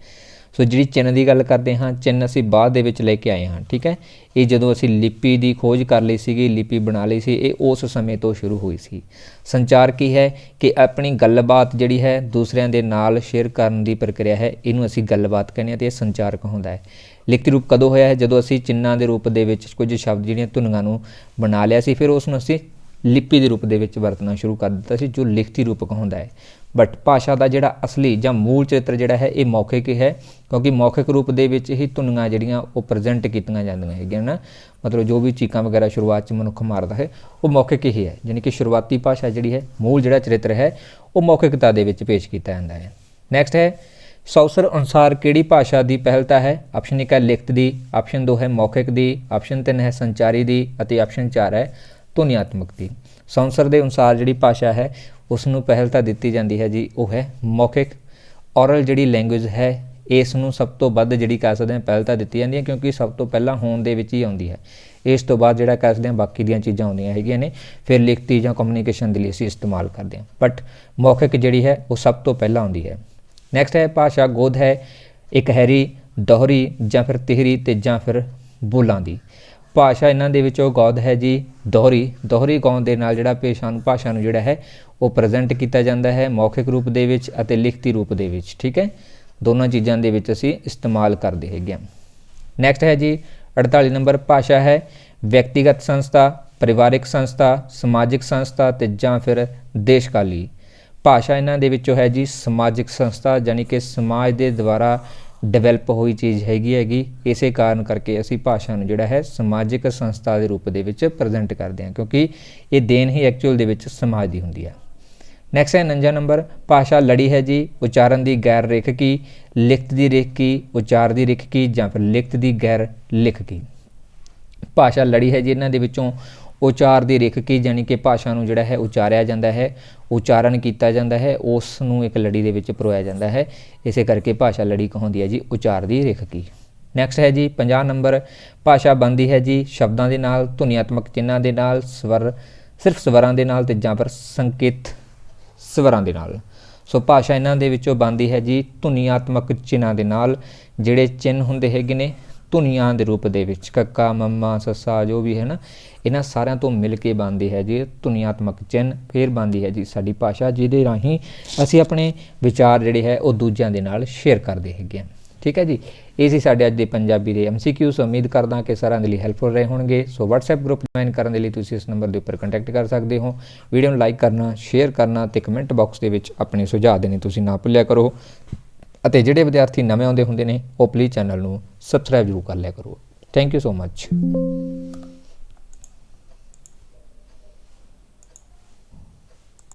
ਸੋ ਜਿਹੜੀ ਚਿੰਨ੍ਹ ਦੀ ਗੱਲ ਕਰਦੇ ਹਾਂ, ਚਿੰਨ੍ਹ ਅਸੀਂ ਬਾਅਦ ਦੇ ਵਿੱਚ ਲੈ ਕੇ ਆਏ ਹਾਂ, ਠੀਕ ਹੈ। ਇਹ ਜਦੋਂ ਅਸੀਂ ਲਿਪੀ ਦੀ ਖੋਜ ਕਰ ਲਈ ਸੀਗੀ, ਲਿਪੀ ਬਣਾ ਲਈ ਸੀ, ਇਹ ਉਸ ਸਮੇਂ ਤੋਂ ਸ਼ੁਰੂ ਹੋਈ ਸੀ। ਸੰਚਾਰ ਕੀ ਹੈ ਕਿ ਆਪਣੀ ਗੱਲਬਾਤ ਜਿਹੜੀ ਹੈ ਦੂਸਰਿਆਂ ਦੇ ਨਾਲ ਸ਼ੇਅਰ ਕਰਨ ਦੀ ਪ੍ਰਕਿਰਿਆ ਹੈ, ਇਹਨੂੰ ਅਸੀਂ ਗੱਲਬਾਤ ਕਹਿੰਦੇ ਹਾਂ ਅਤੇ ਇਹ ਸੰਚਾਰ ਕਹਾਉਂਦਾ ਹੈ। ਲਿਖਤੀ ਰੂਪ ਕਦੋਂ ਹੋਇਆ ਹੈ, ਜਦੋਂ ਅਸੀਂ ਚਿੰਨ੍ਹਾਂ ਦੇ ਰੂਪ ਦੇ ਵਿੱਚ ਕੁਝ ਸ਼ਬਦ ਜਿਹੜੀਆਂ ਧੁਨੀਆਂ ਨੂੰ ਬਣਾ ਲਿਆ ਸੀ, ਫਿਰ ਉਸ ਨੂੰ ਅਸੀਂ ਲਿਪੀ ਦੇ ਰੂਪ ਦੇ ਵਿੱਚ ਵਰਤਣਾ ਸ਼ੁਰੂ ਕਰ ਦਿੱਤਾ ਸੀ, ਜੋ ਲਿਖਤੀ ਰੂਪ ਕਹਾਉਂਦਾ ਹੈ। ਬਟ ਭਾਸ਼ਾ ਦਾ ਜਿਹੜਾ ਅਸਲੀ ਜਾਂ ਮੂਲ ਚਰਿੱਤਰ ਜਿਹੜਾ ਹੈ ਇਹ ਮੌਖਿਕ ਹੀ ਹੈ, ਕਿਉਂਕਿ ਮੌਖਿਕ ਰੂਪ ਦੇ ਵਿੱਚ ਹੀ ਧੁਨੀਆਂ ਜਿਹੜੀਆਂ ਉਹ ਪ੍ਰੈਜ਼ੈਂਟ ਕੀਤੀਆਂ ਜਾਂਦੀਆਂ ਹੈਗੀਆਂ ਨਾ, ਮਤਲਬ ਜੋ ਵੀ ਚੀਕਾਂ ਵਗੈਰਾ ਸ਼ੁਰੂਆਤ 'ਚ ਮਨੁੱਖ ਮਾਰਦਾ ਹੈ ਉਹ ਮੌਖਿਕ ਹੀ ਹੈ, ਯਾਨੀ ਕਿ ਸ਼ੁਰੂਆਤੀ ਭਾਸ਼ਾ ਜਿਹੜੀ ਹੈ, ਮੂਲ ਜਿਹੜਾ ਚਰਿੱਤਰ ਹੈ ਉਹ ਮੌਖਿਕਤਾ ਦੇ ਵਿੱਚ ਪੇਸ਼ ਕੀਤਾ ਜਾਂਦਾ ਹੈ। ਨੈਕਸਟ ਹੈ ਸੌਸਰ ਅਨੁਸਾਰ ਕਿਹੜੀ ਭਾਸ਼ਾ ਦੀ ਪਹਿਲਤਾ ਹੈ। ਆਪਸ਼ਨ ਇੱਕ ਹੈ ਲਿਖਤ ਦੀ, ਆਪਸ਼ਨ 2 ਹੈ ਮੌਖਿਕ ਦੀ, ਆਪਸ਼ਨ 3 ਹੈ ਸੰਚਾਰੀ ਦੀ ਅਤੇ ਆਪਸ਼ਨ 4 ਹੈ ਧੁਨੀਆਤਮਕ ਦੀ। ਸੌਂਸਰ ਦੇ ਅਨੁਸਾਰ ਜਿਹੜੀ ਭਾਸ਼ਾ ਹੈ ਉਸ ਨੂੰ ਪਹਿਲਤਾ ਦਿੱਤੀ ਜਾਂਦੀ ਹੈ ਜੀ, ਉਹ ਹੈ ਮੌਖਿਕ। ਔਰਲ ਜਿਹੜੀ ਲੈਂਗੁਏਜ ਹੈ ਇਸ ਨੂੰ ਸਭ ਤੋਂ ਵੱਧ ਜਿਹੜੀ ਕਹਿ ਸਕਦੇ ਹਾਂ ਪਹਿਲਤਾ ਦਿੱਤੀ ਜਾਂਦੀ ਹੈ, ਕਿਉਂਕਿ ਸਭ ਤੋਂ ਪਹਿਲਾਂ ਹੋਂਦ ਦੇ ਵਿੱਚ ਹੀ ਆਉਂਦੀ ਹੈ। ਇਸ ਤੋਂ ਬਾਅਦ ਜਿਹੜਾ ਕਹਿ ਸਕਦੇ ਹਾਂ ਬਾਕੀ ਦੀਆਂ ਚੀਜ਼ਾਂ ਆਉਂਦੀਆਂ ਹੈਗੀਆਂ ਨੇ, ਫਿਰ ਲਿਖਤੀ ਜਾਂ ਕਮਿਊਨੀਕੇਸ਼ਨ ਦੇ ਲਈ ਅਸੀਂ ਇਸਤੇਮਾਲ ਕਰਦੇ ਹਾਂ, ਬਟ ਮੌਖਿਕ ਜਿਹੜੀ ਹੈ ਉਹ ਸਭ ਤੋਂ ਪਹਿਲਾਂ ਆਉਂਦੀ ਹੈ। ਨੈਕਸਟ ਹੈ ਭਾਸ਼ਾ ਗੋਦ ਹੈ, ਇਕਹਿਰੀ, ਦੋਹਰੀ ਜਾਂ ਫਿਰ ਤਿਹਰੀ ਤੇ ਜਾਂ ਫਿਰ ਬੋਲਾਂ ਦੀ। ਭਾਸ਼ਾ ਇਹਨਾਂ ਦੇ ਵਿੱਚੋਂ ਗੋਦ ਹੈ ਜੀ ਦੋਹਰੀ ਗੌਂਦ ਦੇ ਨਾਲ ਜਿਹੜਾ ਭਾਸ਼ਾ ਨੂੰ ਜਿਹੜਾ ਹੈ ਉਹ ਪ੍ਰੈਜ਼ੈਂਟ ਕੀਤਾ ਜਾਂਦਾ ਹੈ ਮੌਖਿਕ ਰੂਪ ਦੇ ਵਿੱਚ ਅਤੇ ਲਿਖਤੀ ਰੂਪ ਦੇ ਵਿੱਚ, ਠੀਕ ਹੈ, ਦੋਨਾਂ ਚੀਜ਼ਾਂ ਦੇ ਵਿੱਚ ਅਸੀਂ ਇਸਤੇਮਾਲ ਕਰਦੇ ਹੈਗੇ ਹਾਂ। ਨੈਕਸਟ ਹੈ ਜੀ 48 ਨੰਬਰ, ਭਾਸ਼ਾ ਹੈ ਵਿਅਕਤੀਗਤ ਸੰਸਥਾ, ਪਰਿਵਾਰਿਕ ਸੰਸਥਾ, ਸਮਾਜਿਕ ਸੰਸਥਾ ਤੇ ਜਾਂ ਫਿਰ ਦੇਸ਼ਕਾਲੀ। ਭਾਸ਼ਾ ਇਹਨਾਂ ਦੇ ਵਿੱਚੋਂ ਹੈ ਜੀ ਸਮਾਜਿਕ ਸੰਸਥਾ, ਯਾਨੀ ਕਿ ਸਮਾਜ ਦੇ ਦੁਆਰਾ ਡਿਵੈਲਪ ਹੋਈ ਚੀਜ਼ ਹੈਗੀ। ਇਸੇ ਕਾਰਨ ਕਰਕੇ ਅਸੀਂ ਭਾਸ਼ਾ ਨੂੰ ਜਿਹੜਾ ਹੈ ਸਮਾਜਿਕ ਸੰਸਥਾ ਦੇ ਰੂਪ ਦੇ ਵਿੱਚ ਪ੍ਰੈਜ਼ੈਂਟ ਕਰਦੇ ਹਾਂ, ਕਿਉਂਕਿ ਇਹ ਦੇਣ ਹੀ ਐਕਚੁਅਲ ਦੇ ਵਿੱਚ ਸਮਾਜ ਦੀ ਹੁੰਦੀ ਹੈ। ਨੈਕਸਟ ਹੈ 49 ਨੰਬਰ, ਭਾਸ਼ਾ ਲੜੀ ਹੈ ਜੀ ਉਚਾਰਨ ਦੀ ਗੈਰ ਰੇਖਕੀ, ਲਿਖਤ ਦੀ ਰੇਖਕੀ, ਉਚਾਰ ਦੀ ਰੇਖਕੀ ਜਾਂ ਫਿਰ ਲਿਖਤ ਦੀ ਗੈਰ ਲਿਖਕੀ। ਭਾਸ਼ਾ ਲੜੀ ਹੈ ਜੀ ਇਹਨਾਂ ਦੇ ਵਿੱਚੋਂ ਉਚਾਰ ਦੀ ਰੇਖਕੀ, ਯਾਨੀ ਕਿ ਭਾਸ਼ਾ ਨੂੰ ਜਿਹੜਾ ਹੈ ਉਚਾਰਿਆ ਜਾਂਦਾ ਹੈ, ਉਚਾਰਨ ਕੀਤਾ ਜਾਂਦਾ ਹੈ, ਉਸ ਨੂੰ ਇੱਕ ਲੜੀ ਦੇ ਵਿੱਚ ਪਰੋਇਆ ਜਾਂਦਾ ਹੈ, ਇਸੇ ਕਰਕੇ ਭਾਸ਼ਾ ਲੜੀ ਕਹਾਉਂਦੀ ਹੈ ਜੀ ਉਚਾਰ ਦੀ ਰੇਖਕੀ। ਨੈਕਸਟ ਹੈ ਜੀ 50 ਨੰਬਰ, ਭਾਸ਼ਾ ਬਣਦੀ ਹੈ ਜੀ ਸ਼ਬਦਾਂ ਦੇ ਨਾਲ, ਧੁਨੀਆਤਮਕ ਚਿੰਨ੍ਹਾਂ ਦੇ ਨਾਲ, ਸਿਰਫ ਸਵਰਾਂ ਦੇ ਨਾਲ ਤੇ ਜਾਂ ਫਿਰ ਸੰਕੇਤ ਸਵਰਾਂ ਦੇ ਨਾਲ। ਸੋ ਭਾਸ਼ਾ ਇਹਨਾਂ ਦੇ ਵਿੱਚੋਂ ਬਣਦੀ ਹੈ ਜੀ ਧੁਨੀਆਤਮਕ ਚਿੰਨ੍ਹਾਂ ਦੇ ਨਾਲ, ਜਿਹੜੇ ਚਿੰਨ੍ਹ ਹੁੰਦੇ ਹੈਗੇ ਨੇ ਧੁਨੀਆਂ ਦੇ ਰੂਪ ਦੇ ਵਿੱਚ, ਕੱਕਾ, ਮੰਮਾ, ਸੱਸਾ ਜੋ ਵੀ ਹੈ ਨਾ, ਇਹਨਾਂ ਸਾਰਿਆਂ ਤੋਂ ਮਿਲ ਕੇ ਬਣਦੀ ਹੈ ਜੀ ਧੁਨੀਆਤਮਕ ਚਿੰਨ੍ਹ, ਫਿਰ ਬਣਦੀ ਹੈ ਜੀ ਸਾਡੀ ਭਾਸ਼ਾ, ਜਿਹਦੇ ਰਾਹੀਂ ਅਸੀਂ ਆਪਣੇ ਵਿਚਾਰ ਜਿਹੜੇ ਹੈ ਉਹ ਦੂਜਿਆਂ ਦੇ ਨਾਲ ਸ਼ੇਅਰ ਕਰਦੇ ਹੈਗੇ ਹਾਂ। ਠੀਕ ਹੈ ਜੀ, ਇਹ ਸੀ ਸਾਡੇ ਅੱਜ ਦੇ ਪੰਜਾਬੀ ਦੇ MCQs। ਉਮੀਦ ਕਰਦਾ ਕਿ ਸਾਰਿਆਂ ਦੇ ਲਈ ਹੈਲਪਫੁਲ ਰਹੇ ਹੋਣਗੇ। ਸੋ WhatsApp ਗਰੁੱਪ ਜੁਆਇਨ ਕਰਨ ਦੇ ਲਈ ਤੁਸੀਂ ਇਸ ਨੰਬਰ ਦੇ ਉੱਪਰ ਕੰਟੈਕਟ ਕਰ ਸਕਦੇ ਹੋ। ਵੀਡੀਓ ਨੂੰ ਲਾਈਕ ਕਰਨਾ, ਸ਼ੇਅਰ ਕਰਨਾ ਤੇ ਕਮੈਂਟ ਬਾਕਸ ਦੇ ਵਿੱਚ ਆਪਣੇ ਸੁਝਾਅ ਦੇਣੇ ਤੁਸੀਂ ਨਾ ਭੁੱਲਿਆ ਕਰੋ। ਅਤੇ ਜਿਹੜੇ ਵਿਦਿਆਰਥੀ ਨਵੇਂ ਆਉਂਦੇ ਹੁੰਦੇ ਨੇ ਉਹ ਪਲੀਜ਼ ਚੈਨਲ ਨੂੰ ਸਬਸਕ੍ਰਾਈਬ ਜ਼ਰੂਰ ਕਰ ਲਿਆ ਕਰੋ। Thank you so much.